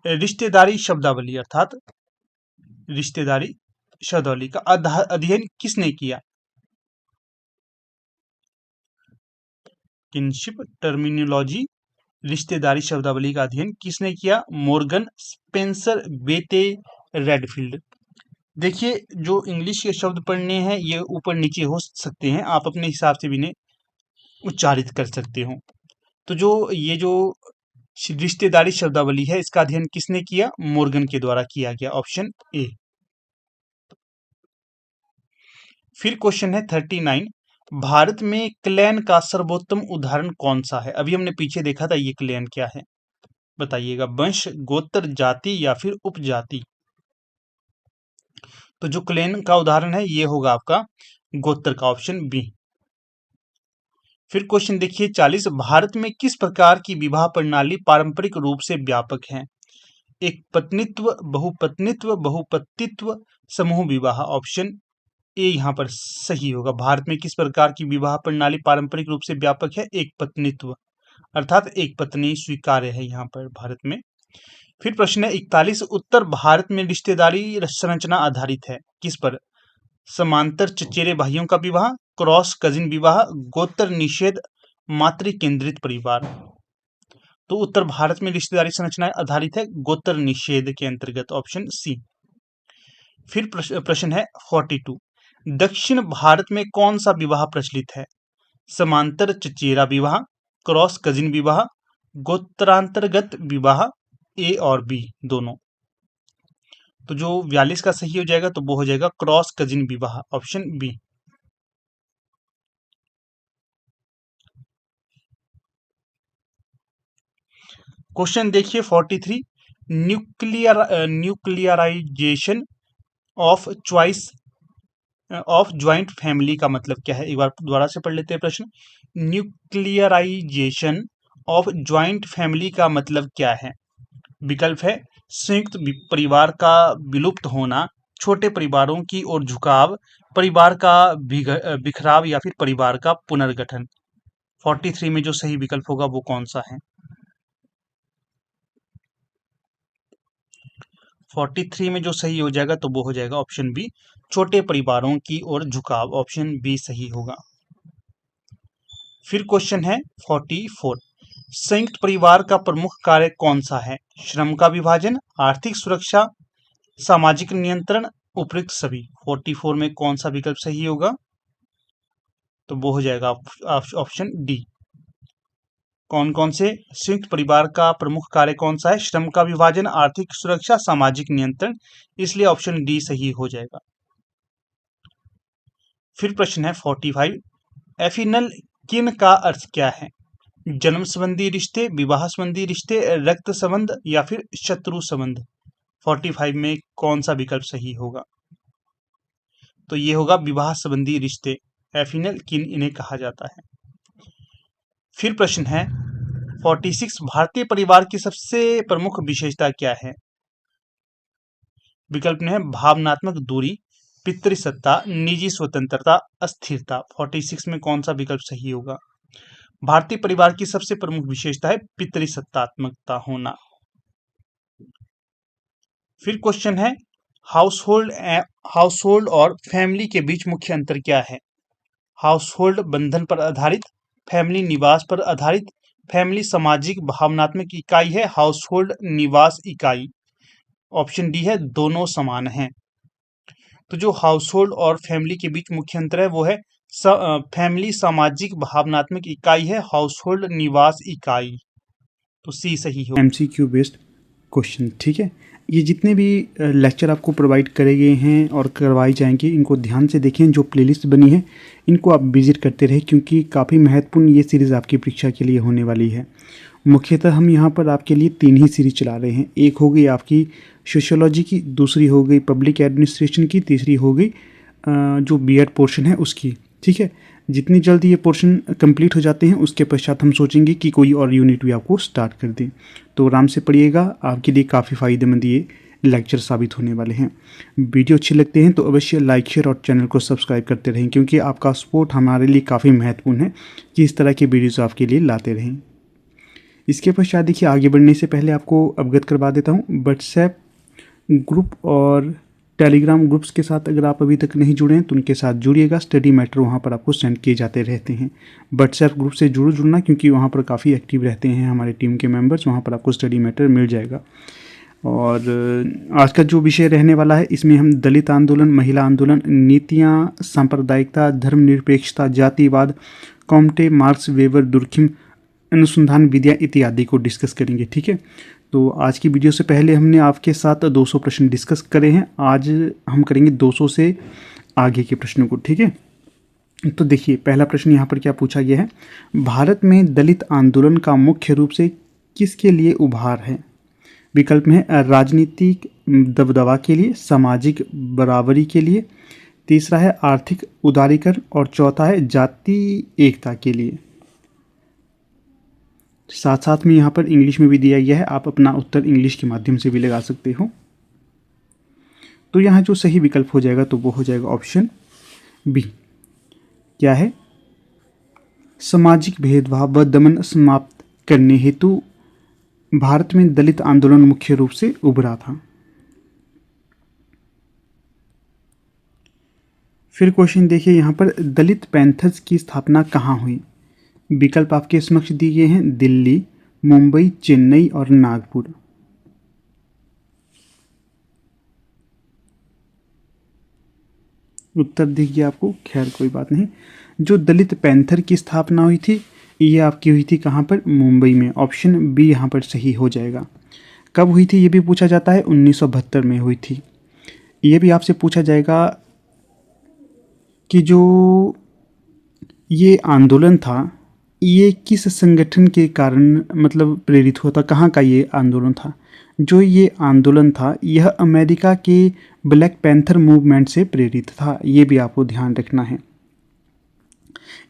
रिश्तेदारी शब्दावली अर्थात रिश्तेदारी शब्दावली का अध्ययन किसने किया? किनशिप टर्मिनोलॉजी रिश्तेदारी शब्दावली का अध्ययन किसने किया? मॉर्गन, स्पेंसर, बेटे, रेडफील्ड। देखिए, जो इंग्लिश के शब्द पढ़ने हैं ये ऊपर नीचे हो सकते हैं, आप अपने हिसाब से भी इन्हें उच्चारित कर सकते हो। तो जो रिश्तेदारी शब्दावली है इसका अध्ययन किसने किया? मॉर्गन के द्वारा किया गया, ऑप्शन ए। फिर क्वेश्चन है 39, भारत में क्लैन का सर्वोत्तम उदाहरण कौन सा है? अभी हमने पीछे देखा था, ये क्लैन क्या है बताइएगा, वंश, गोत्र, जाति या फिर उपजाति। तो जो क्लैन का उदाहरण है ये होगा आपका गोत्र का, ऑप्शन बी। फिर क्वेश्चन देखिए 40, भारत में किस प्रकार की विवाह प्रणाली पारंपरिक रूप से व्यापक है? एक पत्नित्व, बहुपत्नित्व, बहुपतित्व, समूह विवाह, ऑप्शन ए यहाँ पर सही होगा। भारत में किस प्रकार की विवाह प्रणाली पारंपरिक रूप से व्यापक है? एक पत्नित्व, अर्थात एक पत्नी स्वीकार्य है यहाँ पर भारत में। फिर प्रश्न है 41, उत्तर भारत में रिश्तेदारी संरचना आधारित है किस पर? समांतर चचेरे भाइयों का विवाह, क्रॉस कजिन विवाह, गोत्र निषेध, मातृ केंद्रित परिवार। तो उत्तर भारत में रिश्तेदारी संरचना आधारित है गोत्र निषेध के अंतर्गत, ऑप्शन सी। फिर प्रश्न है 42, दक्षिण भारत में कौन सा विवाह प्रचलित है? समांतर चचेरा विवाह, क्रॉस कजिन विवाह, गोत्रांतर्गत विवाह, ए और बी दोनों। तो जो 42 का सही हो जाएगा तो वो हो जाएगा क्रॉस कजिन विवाह, ऑप्शन बी। क्वेश्चन देखिए 43, nuclearization of choice of joint family का मतलब क्या है। एक बार दोबारा से पढ़ लेते हैं प्रश्न। न्यूक्लियराइजेशन ऑफ ज्वाइंट फैमिली का मतलब क्या है। विकल्प है संयुक्त परिवार का विलुप्त होना, छोटे परिवारों की ओर झुकाव, परिवार का बिखराव या फिर परिवार का पुनर्गठन। 43 में जो सही विकल्प होगा वो कौन सा है। 43 में जो सही हो जाएगा तो वो हो जाएगा ऑप्शन बी, छोटे परिवारों की ओर झुकाव। ऑप्शन बी सही होगा। फिर क्वेश्चन है 44, संयुक्त परिवार का प्रमुख कार्य कौन सा है। श्रम का विभाजन, आर्थिक सुरक्षा, सामाजिक नियंत्रण, उपयुक्त सभी। 44 में कौन सा विकल्प सही होगा तो वो हो जाएगा ऑप्शन डी। कौन कौन से संयुक्त परिवार का प्रमुख कार्य कौन सा है। श्रम का विभाजन, आर्थिक सुरक्षा, सामाजिक नियंत्रण, इसलिए ऑप्शन डी सही हो जाएगा। फिर प्रश्न है 45, एफिनल किन का अर्थ क्या है। जन्म संबंधी रिश्ते, विवाह संबंधी रिश्ते, रक्त संबंध या फिर शत्रु संबंध। 45 में कौन सा विकल्प सही होगा तो ये होगा विवाह संबंधी रिश्ते, एफिनल किन इन्हें कहा जाता है। फिर प्रश्न है 46, भारतीय परिवार की सबसे प्रमुख विशेषता क्या है। विकल्प में है भावनात्मक दूरी, पितृसत्ता, निजी स्वतंत्रता, अस्थिरता। 46 में कौन सा विकल्प सही होगा। भारतीय परिवार की सबसे प्रमुख विशेषता है पितृसत्तात्मकता होना। फिर क्वेश्चन है हाउसहोल्ड और फैमिली के बीच मुख्य अंतर क्या है। हाउसहोल्ड बंधन पर आधारित, फैमिली निवास पर आधारित, फैमिली सामाजिक भावनात्मक इकाई है, हाउसहोल्ड निवास इकाई। ऑप्शन डी है दोनों समान हैं। तो जो हाउसहोल्ड और फैमिली के बीच मुख्य अंतर है वो है फैमिली सामाजिक भावनात्मक इकाई है, हाउसहोल्ड निवास इकाई। तो सी सही हो। MCQ बेस्ड क्वेश्चन, ठीक है। ये जितने भी लेक्चर आपको प्रोवाइड करे गए हैं और करवाए जाएंगे इनको ध्यान से देखें। जो प्लेलिस्ट बनी है इनको आप विजिट करते रहें क्योंकि काफ़ी महत्वपूर्ण ये सीरीज़ आपकी परीक्षा के लिए होने वाली है। मुख्यतः हम यहाँ पर आपके लिए 3 ही सीरीज चला रहे हैं। एक हो गई आपकी सोशियोलॉजी की, दूसरी हो गई पब्लिक एडमिनिस्ट्रेशन की, तीसरी हो गई जो बीएड पोर्शन है उसकी, ठीक है। जितनी जल्दी ये पोर्शन कंप्लीट हो जाते हैं उसके पश्चात हम सोचेंगे कि कोई और यूनिट भी आपको स्टार्ट कर दें। तो आराम से पढ़िएगा, आपके लिए काफ़ी फ़ायदेमंद ये लेक्चर साबित होने वाले हैं। वीडियो अच्छे लगते हैं तो अवश्य लाइक, शेयर और चैनल को सब्सक्राइब करते रहें क्योंकि आपका सपोर्ट हमारे लिए काफ़ी महत्वपूर्ण है कि इस तरह के वीडियोज़ आपके लिए लाते रहें। इसके पश्चात देखिए आगे बढ़ने से पहले आपको अवगत करवा देता हूँ, व्हाट्सएप ग्रुप और टेलीग्राम ग्रुप्स के साथ अगर आप अभी तक नहीं जुड़े हैं तो उनके साथ जुड़िएगा। स्टडी मैटर वहाँ पर आपको सेंड किए जाते रहते हैं। व्हाट्सएप ग्रुप से जरूर जुड़ना क्योंकि वहाँ पर काफ़ी एक्टिव रहते हैं हमारे टीम के मेंबर्स, वहाँ पर आपको स्टडी मैटर मिल जाएगा। और आज का जो विषय रहने वाला है इसमें हम दलित आंदोलन, महिला आंदोलन, नीतियाँ, सांप्रदायिकता, धर्मनिरपेक्षता, जातिवाद, कॉम्टे, मार्क्स, वेबर, दुर्खिम, अनुसंधान विद्या इत्यादि को डिस्कस करेंगे, ठीक है। तो आज की वीडियो से पहले हमने आपके साथ 200 प्रश्न डिस्कस करे हैं, आज हम करेंगे 200 से आगे के प्रश्नों को, ठीक है। तो देखिए पहला प्रश्न यहाँ पर क्या पूछा गया है, भारत में दलित आंदोलन का मुख्य रूप से किसके लिए उभार है। विकल्प में है राजनीतिक दबदबा के लिए, सामाजिक बराबरी के लिए, तीसरा है आर्थिक उदारीकरण और चौथा है जाति एकता के लिए। साथ साथ में यहाँ पर इंग्लिश में भी दिया गया है, आप अपना उत्तर इंग्लिश के माध्यम से भी लगा सकते हो। तो यहाँ जो सही विकल्प हो जाएगा तो वो हो जाएगा ऑप्शन बी। क्या है, सामाजिक भेदभाव व दमन समाप्त करने हेतु भारत में दलित आंदोलन मुख्य रूप से उभरा था। फिर क्वेश्चन देखिए यहाँ पर, दलित पैंथर्स की स्थापना कहाँ हुई। विकल्प आपके समक्ष दिए गए हैं, दिल्ली, मुंबई, चेन्नई और नागपुर। उत्तर दीजिए आपको, खैर कोई बात नहीं। जो दलित पैंथर की स्थापना हुई थी ये आपकी हुई थी कहाँ पर, मुंबई में। ऑप्शन बी यहाँ पर सही हो जाएगा। कब हुई थी ये भी पूछा जाता है, 1972 में हुई थी। ये भी आपसे पूछा जाएगा कि जो ये आंदोलन था ये किस संगठन के कारण मतलब प्रेरित हुआ था, कहाँ का ये आंदोलन था? जो ये आंदोलन था यह अमेरिका के ब्लैक पैंथर मूवमेंट से प्रेरित था, ये भी आपको ध्यान रखना है।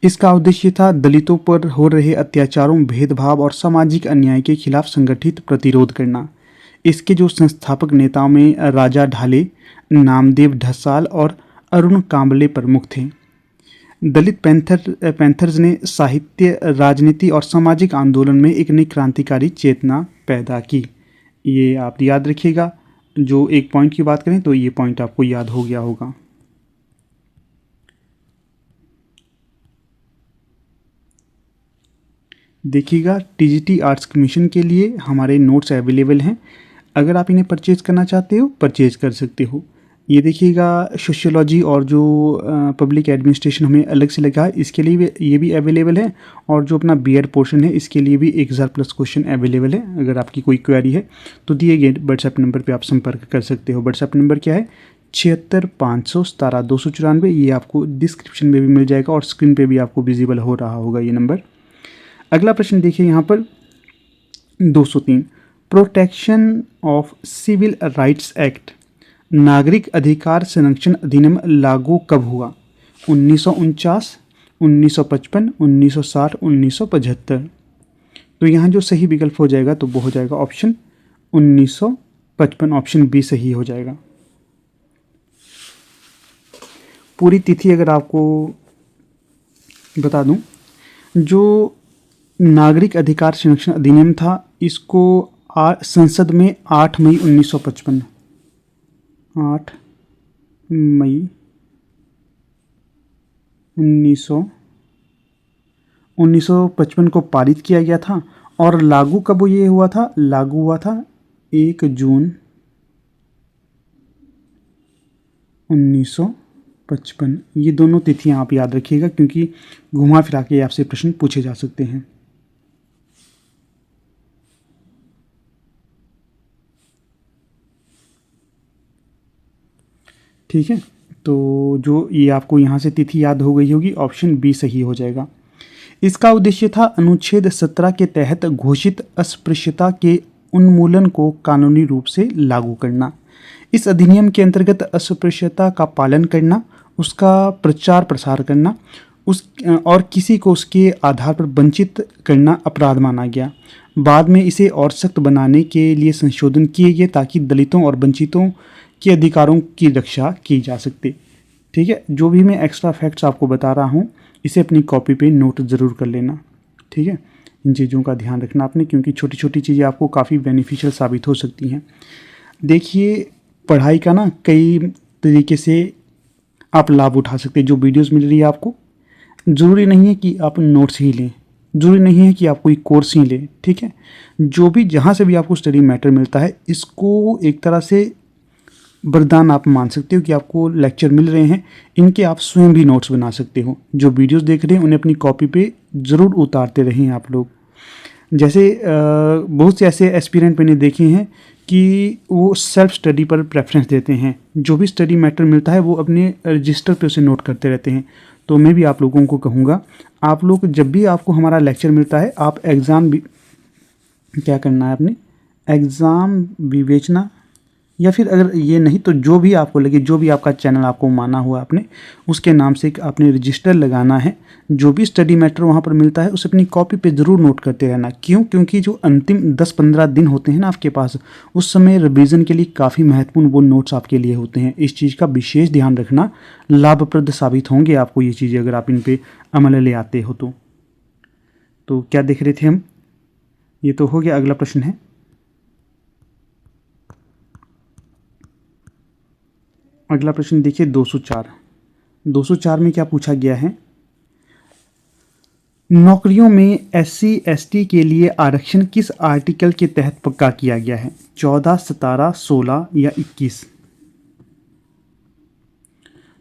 इसका उद्देश्य था दलितों पर हो रहे अत्याचारों, भेदभाव और सामाजिक अन्याय के खिलाफ संगठित प्रतिरोध करना। इसके जो संस्थापक नेताओं में राजा ढाले, नामदेव ढसाल और अरुण कांबले प्रमुख थे। दलित पैंथर्स ने साहित्य, राजनीति और सामाजिक आंदोलन में एक नई क्रांतिकारी चेतना पैदा की। ये आप याद रखिएगा। जो एक पॉइंट की बात करें तो ये पॉइंट आपको याद हो गया होगा। देखिएगा, टीजीटी आर्ट्स कमीशन के लिए हमारे नोट्स अवेलेबल हैं। अगर आप इन्हें परचेज करना चाहते हो परचेज कर सकते हो। ये देखिएगा, सोशियोलॉजी और जो पब्लिक एडमिनिस्ट्रेशन हमें अलग से लगा है, इसके लिए भी ये भी अवेलेबल है। और जो अपना बीएड पोर्शन है इसके लिए भी 1000+ क्वेश्चन अवेलेबल है। अगर आपकी कोई क्वेरी है तो दिए गए व्हाट्सएप नंबर पे आप संपर्क कर सकते हो। व्हाट्सएप नंबर क्या है? 76517294। ये आपको डिस्क्रिप्शन में भी मिल जाएगा और स्क्रीन पे भी आपको विजिबल हो रहा होगा ये नंबर। अगला प्रश्न देखिए यहाँ पर 203, protection of civil rights act, नागरिक अधिकार संरक्षण अधिनियम लागू कब हुआ? 1949, 1955, 1960, 1975। तो यहाँ जो सही विकल्प हो जाएगा तो वो हो जाएगा ऑप्शन 1955। ऑप्शन बी सही हो जाएगा। पूरी तिथि अगर आपको बता दूं, जो नागरिक अधिकार संरक्षण अधिनियम था इसको संसद में 8 मई 1955 8 मई 1955 को पारित किया गया था। और लागू कब ये हुआ था? लागू हुआ था 1 जून 1955। ये दोनों तिथियां आप याद रखिएगा क्योंकि घुमा फिरा के आपसे प्रश्न पूछे जा सकते हैं। ठीक है, तो जो ये आपको यहाँ से तिथि याद हो गई होगी, ऑप्शन बी सही हो जाएगा। इसका उद्देश्य था अनुच्छेद 17 के तहत घोषित अस्पृश्यता के उन्मूलन को कानूनी रूप से लागू करना। इस अधिनियम के अंतर्गत अस्पृश्यता का पालन करना, उसका प्रचार प्रसार करना और किसी को उसके आधार पर वंचित करना अपराध माना गया। बाद में इसे और सख्त बनाने के लिए संशोधन किए गए ताकि दलितों और वंचितों के अधिकारों की रक्षा की जा सकती। ठीक है, जो भी मैं एक्स्ट्रा फैक्ट्स आपको बता रहा हूँ इसे अपनी कॉपी पे नोट ज़रूर कर लेना। ठीक है, इन चीज़ों का ध्यान रखना आपने, क्योंकि छोटी छोटी चीज़ें आपको काफ़ी बेनिफिशियल साबित हो सकती हैं। देखिए, पढ़ाई का ना कई तरीके से आप लाभ उठा सकते हैं। जो वीडियोस मिल रही है आपको, ज़रूरी नहीं है कि आप नोट्स ही लें, ज़रूरी नहीं है कि आप कोई कोर्स ही लें। ठीक है, जो भी जहाँ से भी आपको स्टडी मैटर मिलता है इसको एक तरह से वरदान आप मान सकते हो कि आपको लेक्चर मिल रहे हैं, इनके आप स्वयं भी नोट्स बना सकते हो। जो वीडियोस देख रहे हैं उन्हें अपनी कॉपी पे ज़रूर उतारते रहें आप लोग। जैसे बहुत से ऐसे एस्पिरेंट मैंने देखे हैं कि वो सेल्फ स्टडी पर प्रेफरेंस देते हैं। जो भी स्टडी मैटर मिलता है वो अपने रजिस्टर पे उसे नोट करते रहते हैं। तो मैं भी आप लोगों को कहूँगा, आप लोग जब भी आपको हमारा लेक्चर मिलता है आप एग्ज़ाम भी क्या करना है, अपने एग्ज़ाम विवेचना या फिर अगर ये नहीं तो जो भी आपको लगे, जो भी आपका चैनल आपको माना हुआ आपने, उसके नाम से आपने रजिस्टर लगाना है। जो भी स्टडी मैटर वहाँ पर मिलता है उसे अपनी कॉपी पे ज़रूर नोट करते रहना। क्यों? क्योंकि जो अंतिम 10-15 दिन होते हैं ना आपके पास, उस समय रिवीजन के लिए काफ़ी महत्वपूर्ण वो नोट्स आपके लिए होते हैं। इस चीज़ का विशेष ध्यान रखना, लाभप्रद साबित होंगे आपको ये चीज़ें अगर आप इन पर अमल ले आते हो तो क्या देख रहे थे हम? ये तो हो गया। अगला प्रश्न है, अगला प्रश्न देखिए 204 में क्या पूछा गया है? नौकरियों में SC/ST के लिए आरक्षण किस आर्टिकल के तहत पक्का किया गया है? 14, 17, 16 या 21?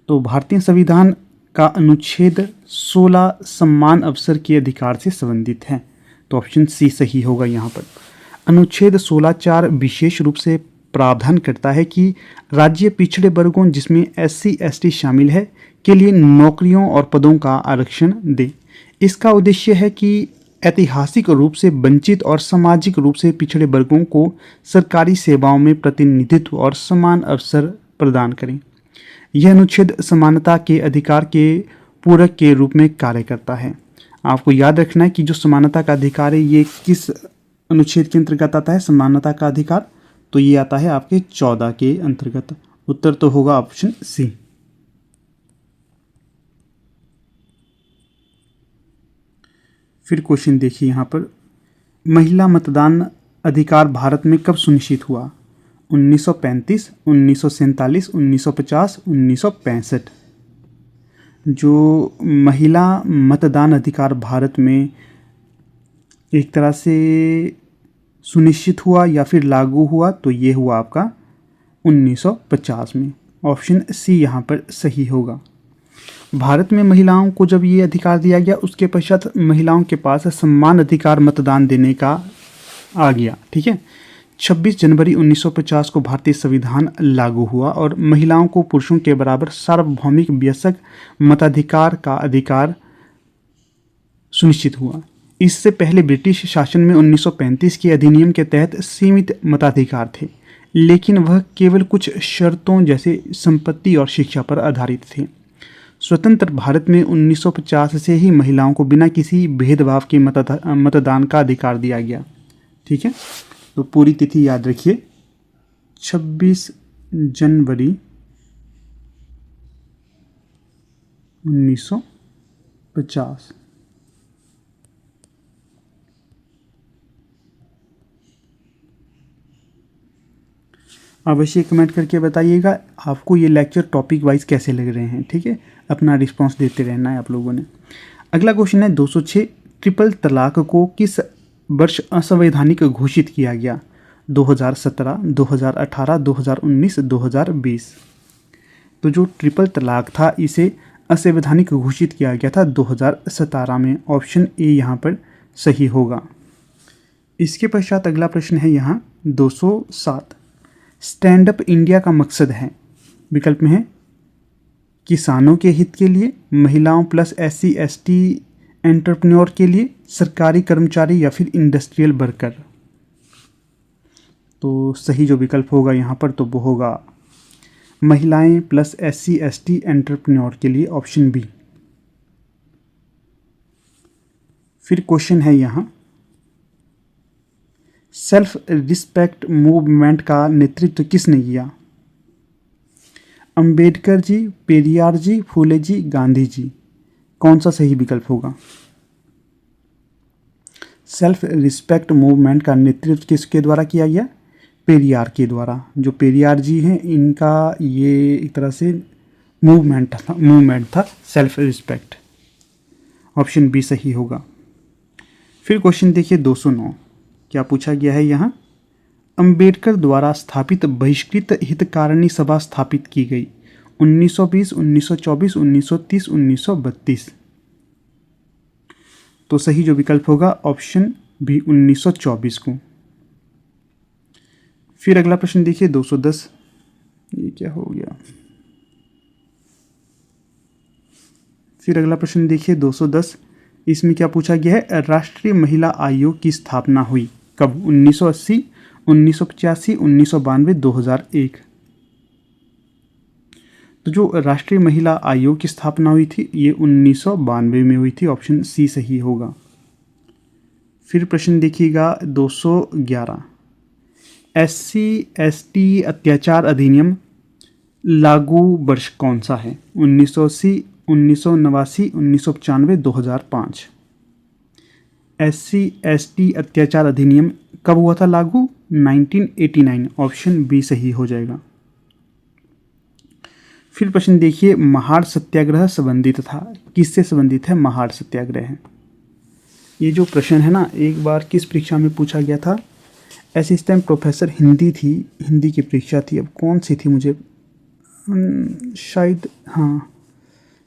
तो भारतीय संविधान का अनुच्छेद 16 समान अवसर के अधिकार से संबंधित है। तो ऑप्शन सी सही होगा यहाँ पर। अनुच्छेद 16(4) विशेष रूप से प्रावधान करता है कि राज्य पिछड़े वर्गों जिसमें SC/ST शामिल है के लिए नौकरियों और पदों का आरक्षण दे। इसका उद्देश्य है कि ऐतिहासिक रूप से वंचित और सामाजिक रूप से पिछड़े वर्गों को सरकारी सेवाओं में प्रतिनिधित्व और समान अवसर प्रदान करें। यह अनुच्छेद समानता के अधिकार के पूरक के रूप में कार्य करता है। आपको याद रखना है कि जो समानता का अधिकार है ये किस अनुच्छेद के अंतर्गत आता है? समानता का अधिकार तो ये आता है आपके 14 के अंतर्गत। उत्तर तो होगा ऑप्शन सी। फिर क्वेश्चन देखिए यहाँ पर, महिला मतदान अधिकार भारत में कब सुनिश्चित हुआ? 1935, 1947, 1950, 1965। जो महिला मतदान अधिकार भारत में एक तरह से सुनिश्चित हुआ या फिर लागू हुआ, तो ये हुआ आपका 1950 में। ऑप्शन सी यहाँ पर सही होगा। भारत में महिलाओं को जब ये अधिकार दिया गया, उसके पश्चात महिलाओं के पास समान अधिकार मतदान देने का आ गया। ठीक है, 26 जनवरी 1950 को भारतीय संविधान लागू हुआ और महिलाओं को पुरुषों के बराबर सार्वभौमिक वयस्क मताधिकार का अधिकार सुनिश्चित हुआ। इससे पहले ब्रिटिश शासन में 1935 के अधिनियम के तहत सीमित मताधिकार थे, लेकिन वह केवल कुछ शर्तों जैसे संपत्ति और शिक्षा पर आधारित थे। स्वतंत्र भारत में 1950 से ही महिलाओं को बिना किसी भेदभाव के मतदान का अधिकार दिया गया। ठीक है, तो पूरी तिथि याद रखिए, 26 जनवरी 1950। अवश्य कमेंट करके बताइएगा आपको ये लेक्चर टॉपिक वाइज कैसे लग रहे हैं। ठीक है, अपना रिस्पांस देते रहना है आप लोगों ने। अगला क्वेश्चन है 206, ट्रिपल तलाक को किस वर्ष असंवैधानिक घोषित किया गया? 2017, 2018, 2019, 2020। तो जो ट्रिपल तलाक था इसे असंवैधानिक घोषित किया गया था 2017 में। ऑप्शन ए यहाँ पर सही होगा। इसके पश्चात अगला प्रश्न है यहाँ 207, स्टैंड अप इंडिया का मकसद है? विकल्प में है किसानों के हित के लिए, महिलाओं प्लस SC ST एंटरप्रेन्योर के लिए, सरकारी कर्मचारी या फिर इंडस्ट्रियल वर्कर। तो सही जो विकल्प होगा यहाँ पर तो वो होगा महिलाएं प्लस SC ST एंटरप्रेन्योर के लिए, ऑप्शन बी। फिर क्वेश्चन है यहाँ, सेल्फ रिस्पेक्ट मूवमेंट का नेतृत्व किसने किया? अंबेडकर जी, पेरियार जी, फूले जी, गांधी जी। कौन सा सही विकल्प होगा? सेल्फ रिस्पेक्ट मूवमेंट का नेतृत्व किसके द्वारा किया गया? पेरियार के द्वारा। जो पेरियार जी हैं इनका ये एक तरह से मूवमेंट था सेल्फ रिस्पेक्ट। ऑप्शन बी सही होगा। फिर क्वेश्चन देखिए 209, क्या पूछा गया है यहाँ? अंबेडकर द्वारा स्थापित बहिष्कृत हितकारिणी सभा स्थापित की गई 1920, 1924, 1930, 1932। तो सही जो विकल्प होगा ऑप्शन बी 1924 को। फिर अगला प्रश्न देखिए 210, ये क्या हो गया? फिर अगला प्रश्न देखिए 210, इसमें क्या पूछा गया है? राष्ट्रीय महिला आयोग की स्थापना हुई कब? 1980, 1985, 1992, 2001। तो जो राष्ट्रीय महिला आयोग की स्थापना हुई थी ये 1992 में हुई थी। ऑप्शन सी सही होगा। फिर प्रश्न देखिएगा 211, SC ST अत्याचार अधिनियम लागू वर्ष कौन सा है? 1980, 1989, 1995, 2005। SC ST अत्याचार अधिनियम कब हुआ था लागू? 1989। ऑप्शन बी सही हो जाएगा। फिर प्रश्न देखिए, महाड़ सत्याग्रह संबंधित था, किससे संबंधित है? महाड़ सत्याग्रह है। ये जो प्रश्न है ना, एक बार किस परीक्षा में पूछा गया था? असिस्टेंट प्रोफेसर हिंदी थी, हिंदी की परीक्षा थी। अब कौन सी थी मुझे शायद, हाँ,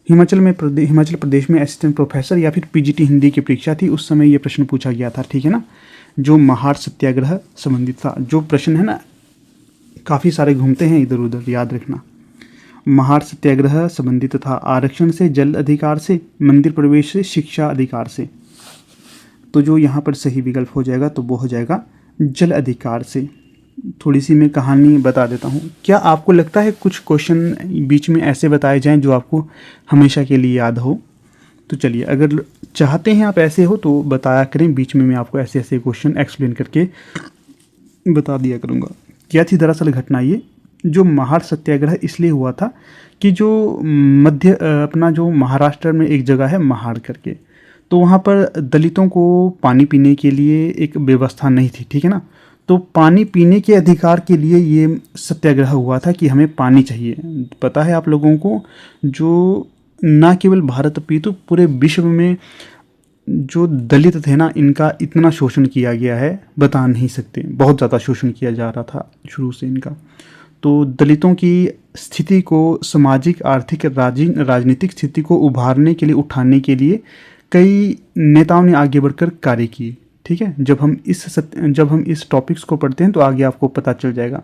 हिमाचल प्रदेश में असिस्टेंट प्रोफेसर या फिर PGT हिंदी की परीक्षा थी, उस समय ये प्रश्न पूछा गया था। ठीक है ना, जो महाड़ सत्याग्रह संबंधित था। जो प्रश्न है ना काफ़ी सारे घूमते हैं इधर उधर, याद रखना। महार सत्याग्रह संबंधित था आरक्षण से, जल अधिकार से, मंदिर प्रवेश से, शिक्षा अधिकार से। तो जो यहाँ पर सही विकल्प हो जाएगा तो वो हो जाएगा जल अधिकार से। थोड़ी सी मैं कहानी बता देता हूँ। क्या आपको लगता है कुछ क्वेश्चन बीच में ऐसे बताए जाएं जो आपको हमेशा के लिए याद हो? तो चलिए, अगर चाहते हैं आप ऐसे हो तो बताया करें, बीच में मैं आपको ऐसे ऐसे क्वेश्चन एक्सप्लेन करके बता दिया करूँगा। क्या थी दरअसल घटना ये, जो महार सत्याग्रह इसलिए हुआ था कि जो अपना जो महाराष्ट्र में एक जगह है महार करके, तो वहाँ पर दलितों को पानी पीने के लिए एक व्यवस्था नहीं थी, ठीक है ना। तो पानी पीने के अधिकार के लिए ये सत्याग्रह हुआ था कि हमें पानी चाहिए। पता है आप लोगों को, जो ना केवल भारत अपितु पूरे विश्व में जो दलित थे ना, इनका इतना शोषण किया गया है बता नहीं सकते। बहुत ज़्यादा शोषण किया जा रहा था शुरू से इनका। तो दलितों की स्थिति को, सामाजिक, आर्थिक, राजनीतिक स्थिति को उभारने के लिए, उठाने के लिए कई नेताओं ने आगे बढ़कर कार्य किए, ठीक है। जब हम इस टॉपिक्स को पढ़ते हैं तो आगे आपको पता चल जाएगा।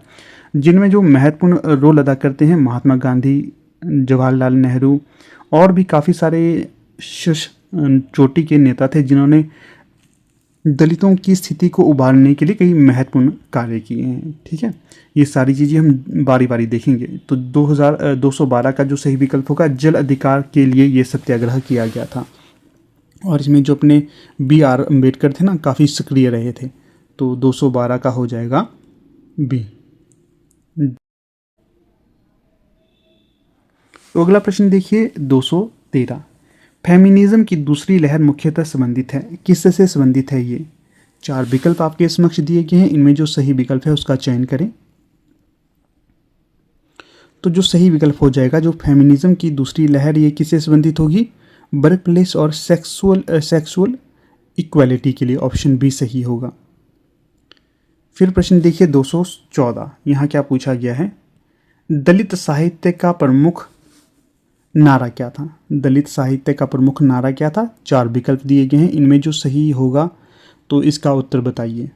जिनमें जो महत्वपूर्ण रोल अदा करते हैं महात्मा गांधी, जवाहरलाल नेहरू और भी काफ़ी सारे चोटी के नेता थे जिन्होंने दलितों की स्थिति को उभारने के लिए कई महत्वपूर्ण कार्य किए हैं, ठीक है। ये सारी चीज़ें हम बारी बारी देखेंगे। तो 212 का जो सही विकल्प होगा, जल अधिकार के लिए ये सत्याग्रह किया गया था। और इसमें जो अपने BR अम्बेडकर थे ना, काफ़ी सक्रिय रहे थे। तो 212 का हो जाएगा बी। तो अगला प्रश्न देखिए 213। फेमिनिज्म की दूसरी लहर मुख्यतः संबंधित है, किससे संबंधित है ये? 4 विकल्प आपके समक्ष दिए गए हैं, इनमें जो सही विकल्प है उसका चयन करें। तो जो सही विकल्प हो जाएगा, जो फेमिनिज्म की दूसरी लहर, ये किससे संबंधित होगी? वर्क प्लेस और सेक्सुअल इक्वालिटी के लिए ऑप्शन बी सही होगा। फिर प्रश्न देखिए 214। यहाँ क्या पूछा गया है? दलित साहित्य का प्रमुख नारा क्या था? दलित साहित्य का प्रमुख नारा क्या था? 4 विकल्प दिए गए हैं, इनमें जो सही होगा तो इसका उत्तर बताइए।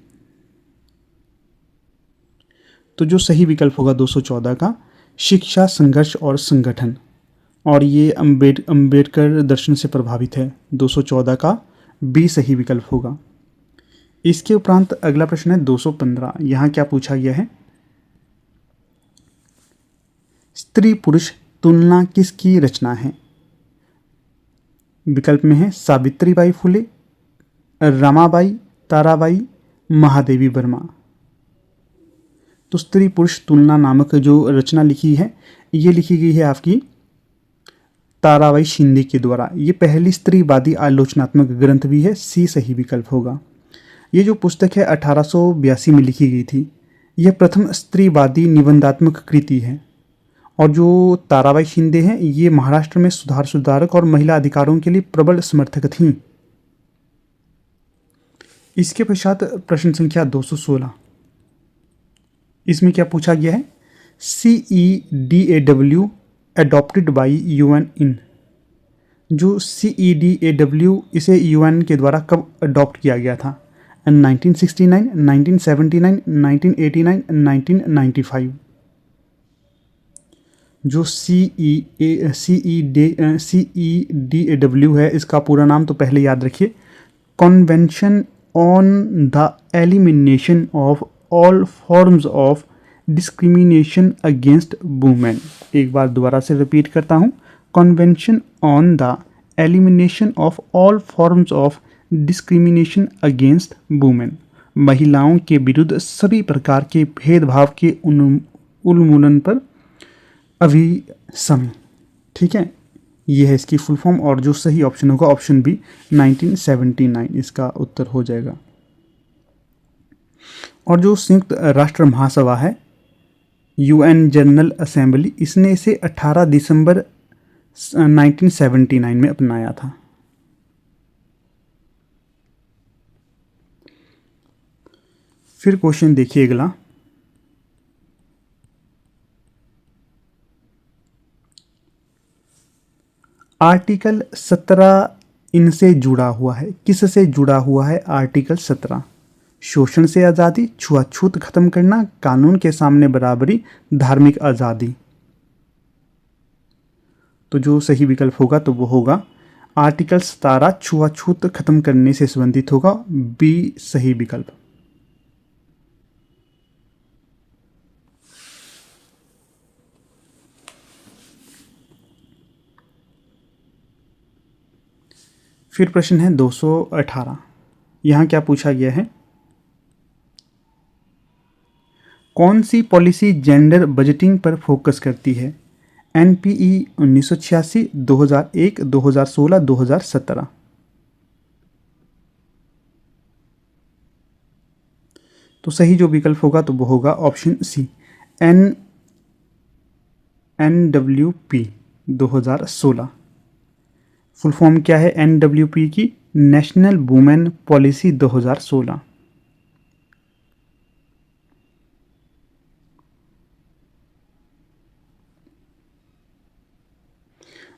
तो जो सही विकल्प होगा 214 का, शिक्षा, संघर्ष और संगठन, और ये अम्बेडकर दर्शन से प्रभावित है। 214 का बी सही विकल्प होगा। इसके उपरांत अगला प्रश्न है 215। यहाँ क्या पूछा गया है? स्त्री पुरुष तुलना किसकी रचना है? विकल्प में है सावित्रीबाई फुले, रमाबाई, ताराबाई, महादेवी वर्मा। तो स्त्री पुरुष तुलना नामक जो रचना लिखी है, ये लिखी गई है आपकी ताराबाई शिंदे के द्वारा। ये पहली स्त्रीवादी आलोचनात्मक ग्रंथ भी है, सी सही विकल्प होगा। ये जो पुस्तक है 1882 में लिखी गई थी। यह प्रथम स्त्रीवादी निबंधात्मक कृति है। और जो ताराबाई शिंदे हैं, ये महाराष्ट्र में सुधारक और महिला अधिकारों के लिए प्रबल समर्थक थीं। इसके पश्चात प्रश्न संख्या 216। इसमें क्या पूछा गया है? CEDAW अडॉप्टेड बाई UN इन। जो CEDAW, इसे UN के द्वारा कब अडॉप्ट किया गया था? 1969, 1979, 1989, 1995। जो CEDAW है, इसका पूरा नाम तो पहले याद रखिए, convention on the elimination of all forms of discrimination against women. एक बार दोबारा से रिपीट करता हूँ, convention on the elimination of all forms of discrimination against women, महिलाओं के विरुद्ध सभी प्रकार के भेदभाव के उन्मूलन पर अभिसमय, ठीक है। ये है इसकी फुल फॉर्म, और जो सही ऑप्शन होगा ऑप्शन बी 1979 इसका उत्तर हो जाएगा। और जो संयुक्त राष्ट्र महासभा है, UN जनरल असेंबली, इसने इसे 18 दिसंबर 1979 में अपनाया था। फिर क्वेश्चन देखिए अगला, आर्टिकल 17 इनसे जुड़ा हुआ है। किससे जुड़ा हुआ है आर्टिकल 17? शोषण से आज़ादी, छुआछूत खत्म करना, कानून के सामने बराबरी, धार्मिक आज़ादी। तो जो सही विकल्प होगा तो वो होगा आर्टिकल 17 छुआछूत खत्म करने से संबंधित होगा, बी सही विकल्प। फिर प्रश्न है 218। यहाँ क्या पूछा गया है, कौन सी पॉलिसी जेंडर बजटिंग पर फोकस करती है? एनपीई 1986, 2001, 2016, 2017। तो सही जो विकल्प होगा तो वो होगा option C, NWP 2016। Full form क्या है NWP की? National women policy 2016।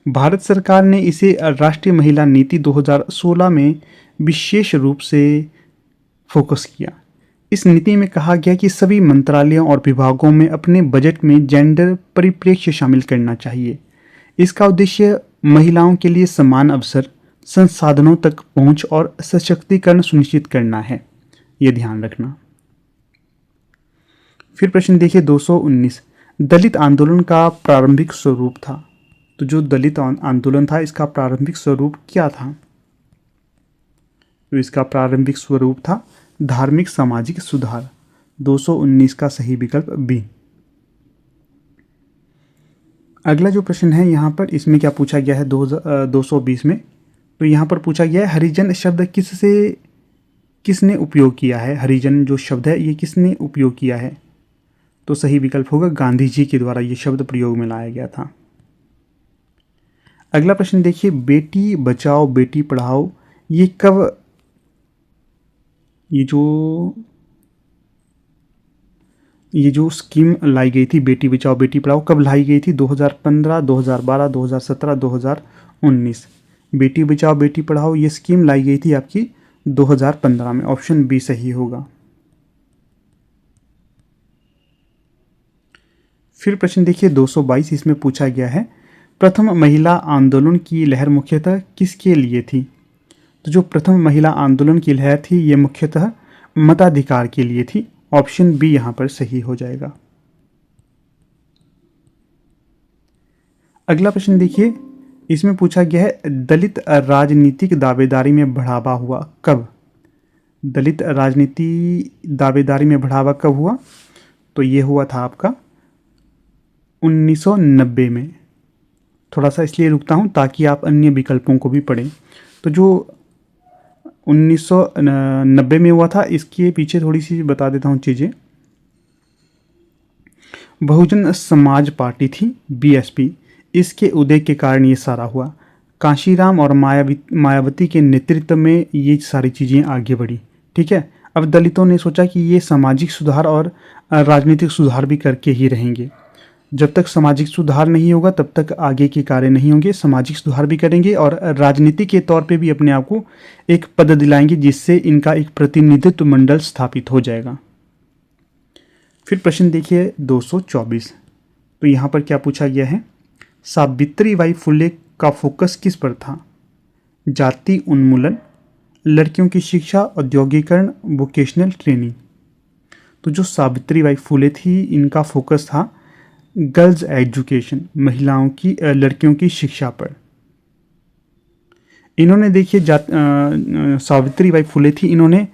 भारत सरकार ने इसे राष्ट्रीय महिला नीति 2016 में विशेष रूप से फोकस किया। इस नीति में कहा गया कि सभी मंत्रालयों और विभागों में अपने बजट में जेंडर परिप्रेक्ष्य शामिल करना चाहिए। इसका उद्देश्य महिलाओं के लिए समान अवसर, संसाधनों तक पहुंच और सशक्तिकरण सुनिश्चित करना है, ये ध्यान रखना। फिर प्रश्न देखिए 219। दलित आंदोलन का प्रारंभिक स्वरूप था। तो जो दलित आंदोलन था इसका प्रारंभिक स्वरूप क्या था? तो इसका प्रारंभिक स्वरूप था धार्मिक सामाजिक सुधार। 219 का सही विकल्प बी। अगला जो प्रश्न है यहाँ पर, इसमें क्या पूछा गया है 220 में? तो यहाँ पर पूछा गया है हरिजन शब्द किसने उपयोग किया है? हरिजन जो शब्द है ये किसने उपयोग किया है? तो सही विकल्प होगा गांधी जी के द्वारा ये शब्द प्रयोग में लाया गया था। अगला प्रश्न देखिए, बेटी बचाओ बेटी पढ़ाओ ये कब, ये जो स्कीम लाई गई थी बेटी बचाओ बेटी पढ़ाओ कब लाई गई थी? 2015, 2012, 2017, 2019। बेटी बचाओ बेटी पढ़ाओ ये स्कीम लाई गई थी आपकी 2015 में। ऑप्शन बी सही होगा। फिर प्रश्न देखिए 222। इसमें पूछा गया है प्रथम महिला आंदोलन की लहर मुख्यतः किसके लिए थी? तो जो प्रथम महिला आंदोलन की लहर थी ये मुख्यतः मताधिकार के लिए थी। ऑप्शन बी यहाँ पर सही हो जाएगा। अगला प्रश्न देखिए, इसमें पूछा गया है दलित राजनीतिक दावेदारी में बढ़ावा हुआ कब? दलित राजनीति दावेदारी में बढ़ावा कब हुआ? तो ये हुआ था आपका 1990 में। थोड़ा सा इसलिए रुकता हूँ ताकि आप अन्य विकल्पों को भी पढ़ें। तो जो 1990 में हुआ था इसके पीछे थोड़ी सी बता देता हूँ चीज़ें। बहुजन समाज पार्टी थी बीएसपी, इसके उदय के कारण ये सारा हुआ। कांशीराम और मायावती के नेतृत्व में ये सारी चीज़ें आगे बढ़ी। ठीक है, अब दलितों ने सोचा कि ये सामाजिक सुधार और राजनीतिक सुधार भी करके ही रहेंगे। जब तक सामाजिक सुधार नहीं होगा तब तक आगे के कार्य नहीं होंगे। सामाजिक सुधार भी करेंगे और राजनीति के तौर पे भी अपने आप को एक पद दिलाएंगे जिससे इनका एक प्रतिनिधित्व मंडल स्थापित हो जाएगा। फिर प्रश्न देखिए 224। तो यहाँ पर क्या पूछा गया है, सावित्रीबाई फुले का फोकस किस पर था? जाति उन्मूलन, लड़कियों की शिक्षा, औद्योगिकरण, वोकेशनल ट्रेनिंग। तो जो सावित्रीबाई फुले थी इनका फोकस था गर्ल्स एजुकेशन, महिलाओं की लड़कियों की शिक्षा पर। इन्होंने देखिए सावित्रीबाई फुले थी, इन्होंने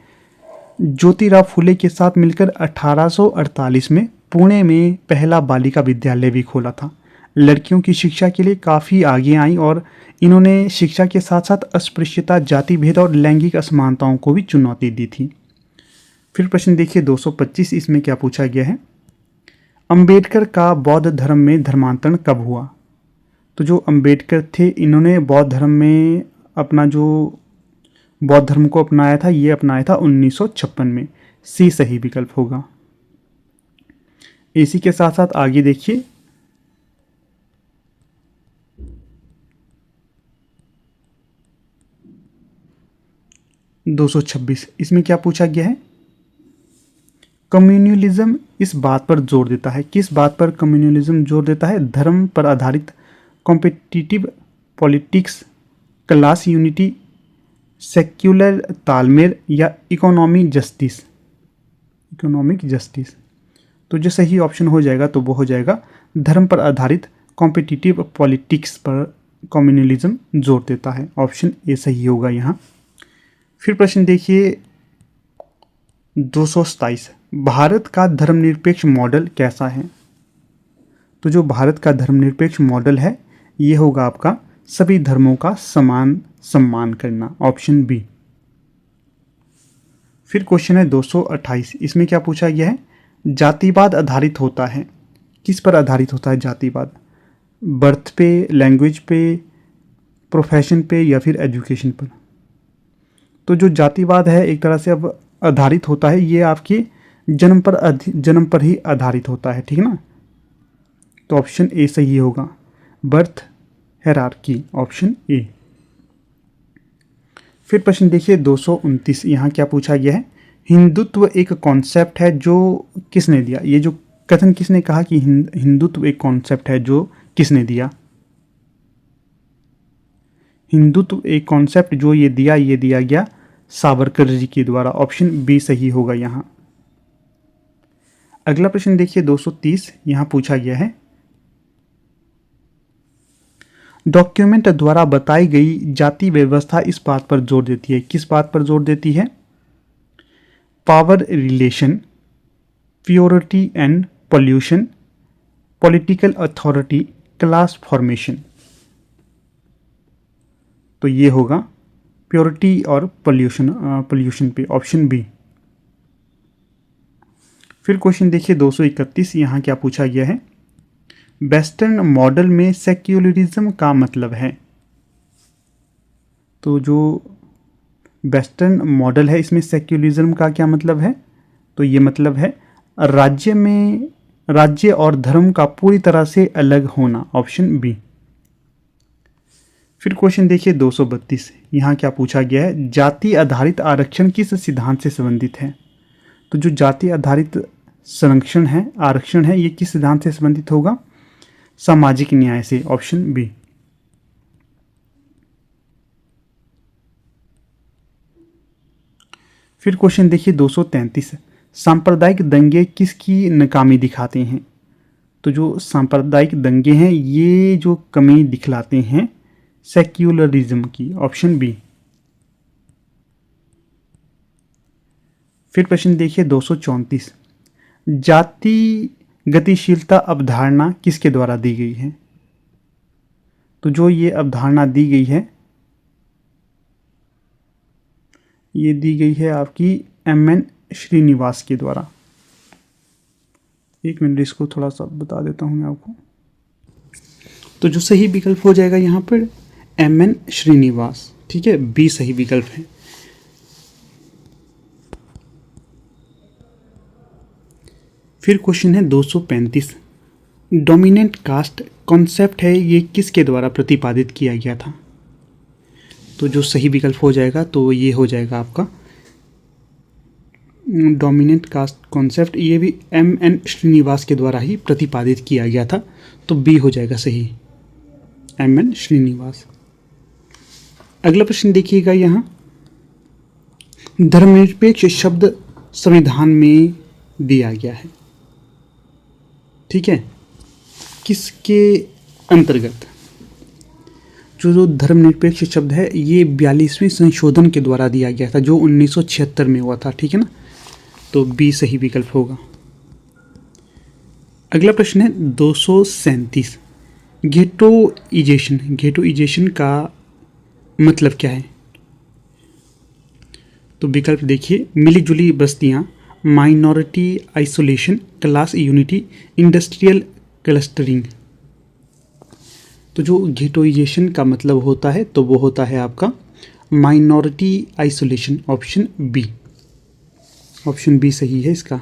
ज्योतिराव फुले के साथ मिलकर 1848 में पुणे में पहला बालिका विद्यालय भी खोला था। लड़कियों की शिक्षा के लिए काफ़ी आगे आई और इन्होंने शिक्षा के साथ साथ अस्पृश्यता, जाति भेद और लैंगिक असमानताओं को भी चुनौती दी थी। फिर प्रश्न देखिए 225। इसमें क्या पूछा गया है, अंबेडकर का बौद्ध धर्म में धर्मांतरण कब हुआ? तो जो अंबेडकर थे इन्होंने बौद्ध धर्म में अपना जो बौद्ध धर्म को अपनाया था ये अपनाया था 1956 में। सी सही विकल्प होगा। इसी के साथ साथ आगे देखिए 226। इसमें क्या पूछा गया है, कम्युनलिज्म इस बात पर जोर देता है, किस बात पर कम्युनलिज्म जोर देता है? धर्म पर आधारित competitive politics, class unity, secular तालमेल या इकोनॉमिक जस्टिस। तो जो सही ऑप्शन हो जाएगा तो वो हो जाएगा धर्म पर आधारित कॉम्पिटिटिव पॉलिटिक्स पर कम्युनलिज्म जोर देता है। ऑप्शन ए सही होगा यहाँ। फिर प्रश्न देखिए 227, भारत का धर्मनिरपेक्ष मॉडल कैसा है? तो जो भारत का धर्मनिरपेक्ष मॉडल है ये होगा आपका सभी धर्मों का समान सम्मान करना। Option B. फिर क्वेश्चन है 228, इसमें क्या पूछा गया है? जातिवाद आधारित होता है, किस पर आधारित होता है जातिवाद? बर्थ पे, लैंग्वेज पे, प्रोफेशन पे या फिर एजुकेशन पर? तो जो जातिवाद है एक तरह से अब आधारित होता है, ये आपके जन्म पर ही आधारित होता है, ठीक है ना। तो ऑप्शन ए सही होगा, बर्थ हायरार्की, ऑप्शन ए। फिर प्रश्न देखिए 229, यहाँ क्या पूछा गया है? हिंदुत्व एक कॉन्सेप्ट है जो किसने दिया? ये जो कथन किसने कहा कि हिंदुत्व एक कॉन्सेप्ट है, जो किसने दिया? हिंदुत्व एक कॉन्सेप्ट जो ये दिया गया सावरकर जी के द्वारा। ऑप्शन बी सही होगा यहाँ। अगला प्रश्न देखिए 230, यहाँ पूछा गया है डॉक्यूमेंट द्वारा बताई गई जाति व्यवस्था इस बात पर जोर देती है, किस बात पर जोर देती है? Power relation, purity and pollution, political authority, class formation. तो ये होगा प्योरिटी और पॉल्यूशन पे, ऑप्शन बी। फिर क्वेश्चन देखिए 231, यहाँ क्या पूछा गया है? वेस्टर्न मॉडल में सेक्युलरिज्म का मतलब है। तो जो वेस्टर्न मॉडल है इसमें सेक्युलरिज्म का क्या मतलब है? तो ये मतलब है राज्य और धर्म का पूरी तरह से अलग होना। Option B. फिर क्वेश्चन देखिए 232, यहाँ क्या पूछा गया है? जाति आधारित आरक्षण किस सिद्धांत से संबंधित है? तो जो जाति आधारित आरक्षण है ये किस सिद्धांत से संबंधित होगा? सामाजिक न्याय से। Option B. फिर क्वेश्चन देखिए 233, सांप्रदायिक दंगे किसकी नाकामी दिखाते हैं? तो जो सांप्रदायिक दंगे हैं ये जो कमी दिखलाते हैं सेक्युलरिज्म की। Option B. फिर प्रश्न देखिए 234, जाति गतिशीलता अवधारणा किसके द्वारा दी गई है? तो जो ये अवधारणा दी गई है ये दी गई है आपकी एम.एन. श्रीनिवास के द्वारा। एक मिनट इसको थोड़ा सा बता देता हूँ मैं आपको। तो जो सही विकल्प हो जाएगा यहाँ पर एम.एन. श्रीनिवास, ठीक है, बी सही विकल्प है। फिर क्वेश्चन है 235, डोमिनेंट कास्ट कॉन्सेप्ट है ये किसके द्वारा प्रतिपादित किया गया था? तो जो सही विकल्प हो जाएगा तो ये हो जाएगा आपका डोमिनेंट कास्ट कॉन्सेप्ट, ये भी एम.एन. श्रीनिवास के द्वारा ही प्रतिपादित किया गया था। तो बी हो जाएगा सही, एम.एन. श्रीनिवास। अगला प्रश्न देखिएगा, यहाँ धर्मनिरपेक्ष शब्द संविधान में दिया गया है, ठीक है, किसके अंतर्गत? जो धर्मनिरपेक्ष शब्द है ये 42वें संशोधन के द्वारा दिया गया था जो 1976 में हुआ था, ठीक है ना। तो बी सही विकल्प होगा। अगला प्रश्न है 237, घेटोइजेशन का मतलब क्या है? तो विकल्प देखिए, मिलीजुली बस्तियां, minority isolation, class unity, industrial clustering. तो जो घेटोइजेशन का मतलब होता है तो वो होता है आपका minority isolation. Option B, option B सही है इसका।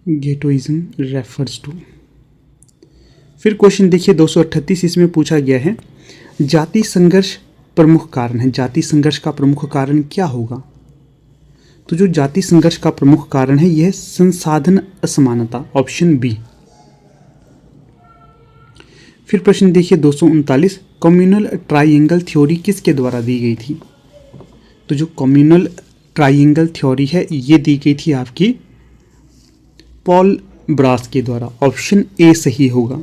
Ghettoism refers to. फिर क्वेश्चन देखिए 238, इसमें पूछा गया है जाति संघर्ष प्रमुख कारण है, जाति संघर्ष का प्रमुख कारण क्या होगा? तो जो जाति संघर्ष का प्रमुख कारण है यह संसाधन असमानता। Option B. फिर प्रश्न देखिए 239, कम्युनल ट्राइंगल थ्योरी किसके द्वारा दी गई थी? तो जो कम्युनल ट्राइंगल थ्योरी है ये दी गई थी आपकी पॉल ब्रास के द्वारा। ऑप्शन ए सही होगा।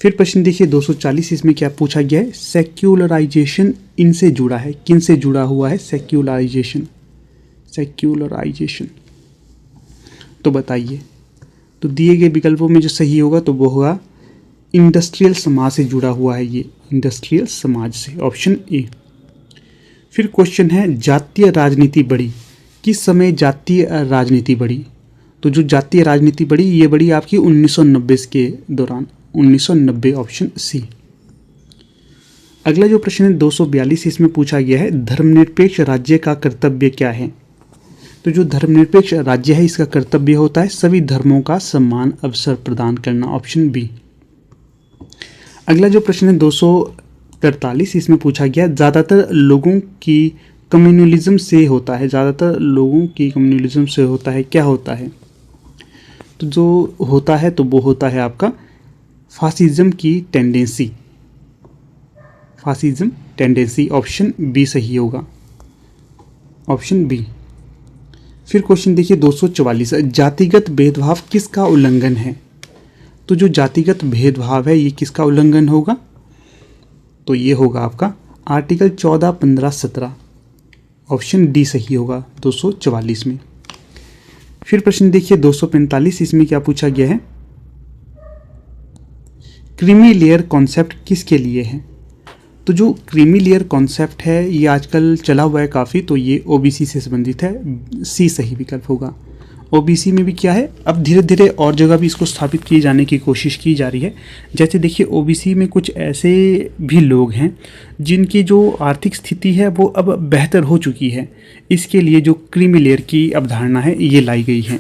फिर प्रश्न देखिए 240, इसमें क्या पूछा गया है? सेक्युलराइजेशन इनसे जुड़ा है, किन से जुड़ा हुआ है सेक्युलराइजेशन? सेक्युलराइजेशन तो बताइए। तो दिए गए विकल्पों में जो सही होगा तो वो होगा इंडस्ट्रियल समाज से जुड़ा हुआ है, ये इंडस्ट्रियल समाज से, ऑप्शन ए। फिर क्वेश्चन है जातीय राजनीति बढ़ी, किस समय जातीय राजनीति बढ़ी? तो जो जातीय राजनीति बढ़ी ये बढ़ी आपकी 1990 के दौरान, 1990, ऑप्शन सी। अगला जो प्रश्न है 242, इसमें पूछा गया है धर्मनिरपेक्ष राज्य का कर्तव्य क्या है? तो जो धर्मनिरपेक्ष राज्य है इसका कर्तव्य होता है सभी धर्मों का समान अवसर प्रदान करना, ऑप्शन बी। अगला जो प्रश्न है 243, इसमें पूछा गया ज़्यादातर लोगों की कम्युनलिज्म से होता है, ज़्यादातर लोगों की कम्युनलिज्म से होता है, क्या होता है? तो जो होता है तो वो होता है आपका फासिज्म की tendency, fascism tendency, option B सही होगा, ऑप्शन बी। फिर क्वेश्चन देखिए 244, जातिगत भेदभाव किसका उल्लंघन है? तो जो जातिगत भेदभाव है ये किसका उल्लंघन होगा? तो ये होगा आपका आर्टिकल 14, 15, 17, ऑप्शन डी सही होगा 244 में। फिर प्रश्न देखिए 245, इसमें क्या पूछा गया है? क्रीमी लेयर कॉन्सेप्ट किसके लिए है? तो जो क्रीमी लेयर कॉन्सेप्ट है ये आजकल चला हुआ है काफ़ी, तो ये ओबीसी से संबंधित है, सी सही विकल्प होगा। ओबीसी में भी क्या है, अब धीरे धीरे और जगह भी इसको स्थापित किए जाने की कोशिश की जा रही है। जैसे देखिए ओबीसी में कुछ ऐसे भी लोग हैं जिनकी जो आर्थिक स्थिति है वो अब बेहतर हो चुकी है, इसके लिए जो क्रीमी लेयर की अवधारणा है ये लाई गई है।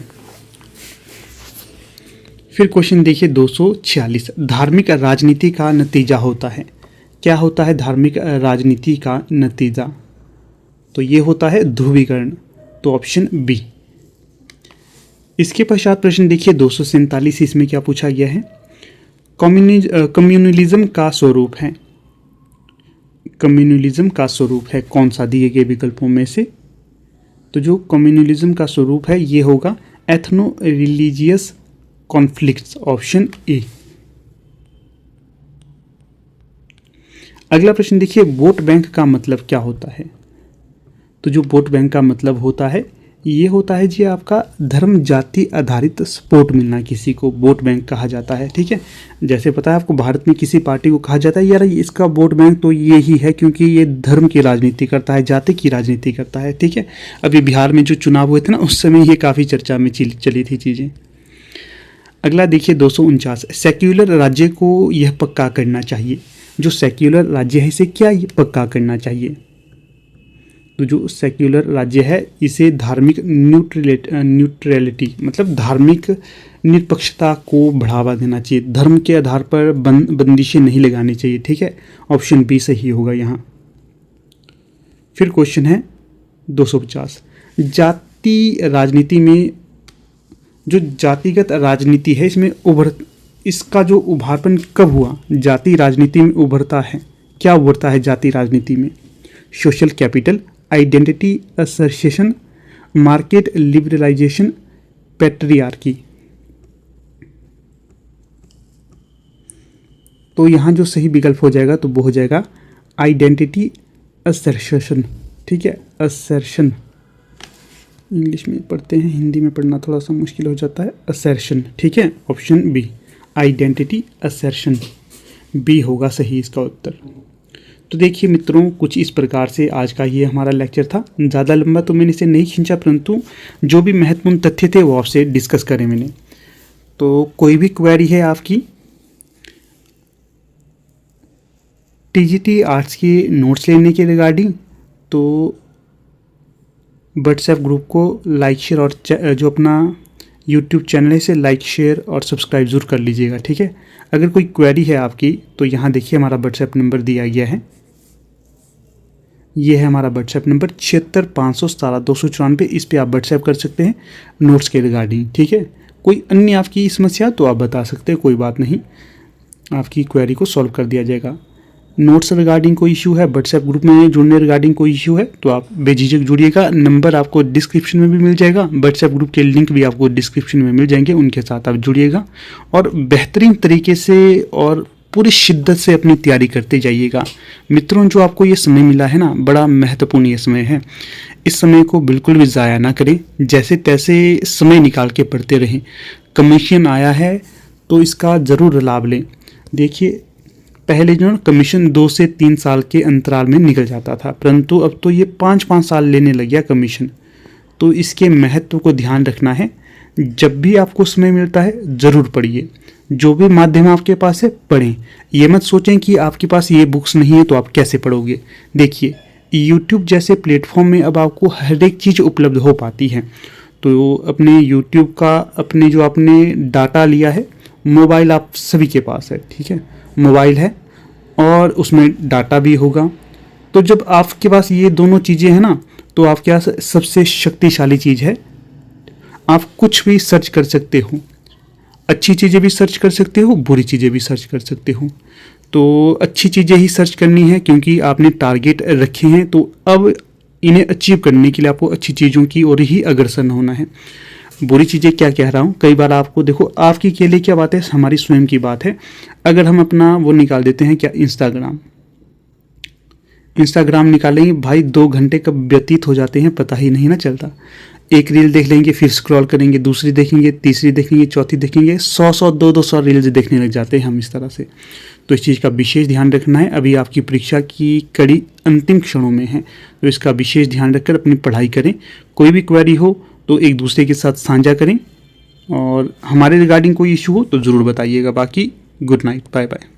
फिर क्वेश्चन देखिए 246, धार्मिक राजनीति का नतीजा होता है, क्या होता है धार्मिक राजनीति का नतीजा? तो ये होता है ध्रुवीकरण, तो ऑप्शन बी। इसके पश्चात प्रश्न देखिए 247, इसमें क्या पूछा गया है? कम्युनलिज्म का स्वरूप है, कम्युनलिज्म का स्वरूप है कौन सा दिए गए विकल्पों में से? तो जो कम्युनलिज्म का स्वरूप है ये होगा ethno religious conflicts, option A. अगला प्रश्न देखिए वोट बैंक का मतलब क्या होता है? तो जो वोट बैंक का मतलब होता है ये होता है जी आपका धर्म जाति आधारित सपोर्ट मिलना, किसी को वोट बैंक कहा जाता है, ठीक है। जैसे पता है आपको भारत में किसी पार्टी को कहा जाता है यार इसका वोट बैंक तो ये ही है क्योंकि ये धर्म की राजनीति करता है, जाति की राजनीति करता है, ठीक है। अभी बिहार में जो चुनाव हुए थे ना उस समय ये काफ़ी चर्चा में चली थी चीज़ें। अगला देखिए 249, सेक्युलर राज्य को यह पक्का करना चाहिए, जो सेक्युलर राज्य है इसे क्या पक्का करना चाहिए? तो जो सेक्युलर राज्य है इसे धार्मिक न्यूट्रलिटी मतलब धार्मिक निष्पक्षता को बढ़ावा देना चाहिए, धर्म के आधार पर बंदिशें नहीं लगानी चाहिए, ठीक है। ऑप्शन बी सही होगा यहाँ। फिर क्वेश्चन है 250, जाति राजनीति में जो जातिगत राजनीति है इसका जो उभारपन कब हुआ? जाति राजनीति में उभरता है, क्या उभरता है जाति राजनीति में? Social capital, identity assertion, market liberalisation, patriarchy. तो यहाँ जो सही विकल्प हो जाएगा तो वो हो जाएगा आइडेंटिटी असर्शन, ठीक है, असर्शन। इंग्लिश में पढ़ते हैं, हिंदी में पढ़ना थोड़ा सा मुश्किल हो जाता है, असर्शन, ठीक है। Option B identity assertion, B होगा सही इसका उत्तर। तो देखिए मित्रों कुछ इस प्रकार से आज का ये हमारा लेक्चर था। ज़्यादा लंबा तो मैंने इसे नहीं खींचा, परंतु जो भी महत्वपूर्ण तथ्य थे वो आपसे डिस्कस करें मैंने। तो कोई भी क्वेरी है आपकी टीजीटी आर्ट्स के नोट्स लेने के रिगार्डिंग, तो व्हाट्सएप ग्रुप को लाइक शेयर और जो अपना यूट्यूब चैनल है इसे लाइक शेयर और सब्सक्राइब जरूर कर लीजिएगा, ठीक है। अगर कोई क्वेरी है आपकी तो यहाँ देखिए हमारा व्हाट्सएप नंबर दिया गया है, ये है हमारा व्हाट्सएप नंबर 76 517 294, इस पर आप व्हाट्सएप कर सकते हैं नोट्स के रिगार्डिंग, ठीक है। कोई अन्य आपकी समस्या तो आप बता सकते हैं, कोई बात नहीं, आपकी क्वेरी को सॉल्व कर दिया जाएगा। नोट्स रिगार्डिंग कोई इशू है, व्हाट्सएप ग्रुप में जुड़ने रिगार्डिंग कोई इशू है तो आप बेझिझक जुड़िएगा। नंबर आपको डिस्क्रिप्शन में भी मिल जाएगा, व्हाट्सएप ग्रुप के लिंक भी आपको डिस्क्रिप्शन में मिल जाएंगे, उनके साथ आप जुड़िएगा और बेहतरीन तरीके से और पूरी शिद्दत से अपनी तैयारी करते जाइएगा। मित्रों, जो आपको ये समय मिला है ना, बड़ा महत्वपूर्ण ये समय है, इस समय को बिल्कुल भी ज़ाया ना करें, जैसे तैसे समय निकाल के पढ़ते रहें। कमीशन आया है तो इसका ज़रूर लाभ लें। देखिए, पहले जो कमीशन 2 से 3 साल के अंतराल में निकल जाता था, परंतु अब तो ये 5-5 साल लेने लग गया कमीशन। तो इसके महत्व को ध्यान रखना है। जब भी आपको समय मिलता है ज़रूर पढ़िए, जो भी माध्यम आपके पास है पढ़ें। ये मत सोचें कि आपके पास ये बुक्स नहीं है तो आप कैसे पढ़ोगे। देखिए, यूट्यूब जैसे प्लेटफॉर्म में अब आपको हर एक चीज़ उपलब्ध हो पाती है। तो अपने यूट्यूब का अपने जो आपने डाटा लिया है, मोबाइल आप सभी के पास है, ठीक है, मोबाइल है और उसमें डाटा भी होगा। तो जब आपके पास ये दोनों चीज़ें हैं ना, तो आपके पास सबसे शक्तिशाली चीज़ है, आप कुछ भी सर्च कर सकते हो। अच्छी चीज़ें भी सर्च कर सकते हो, बुरी चीज़ें भी सर्च कर सकते हो। तो अच्छी चीज़ें ही सर्च करनी है क्योंकि आपने टारगेट रखे हैं, तो अब इन्हें अचीव करने के लिए आपको अच्छी चीज़ों की ओर ही अग्रसर होना है। बुरी चीज़ें क्या कह रहा हूँ, कई बार आपको देखो, आपकी अकेले क्या बात है, हमारी स्वयं की बात है। अगर हम अपना वो निकाल देते हैं क्या, इंस्टाग्राम निकालेंगे भाई, 2 घंटे कब व्यतीत हो जाते हैं पता ही नहीं ना चलता। एक रील देख लेंगे, फिर स्क्रॉल करेंगे, दूसरी देखेंगे, तीसरी देखेंगे, चौथी देखेंगे, 100 200 रील्स देखने लग जाते हैं हम इस तरह से। तो इस चीज़ का विशेष ध्यान रखना है। अभी आपकी परीक्षा की कड़ी अंतिम क्षणों में है, तो इसका विशेष ध्यान रखकर अपनी पढ़ाई करें। कोई भी क्वेरी हो तो एक दूसरे के साथ साझा करें और हमारे रिगार्डिंग कोई इशू हो तो ज़रूर बताइएगा। बाकी गुड नाइट, बाय बाय।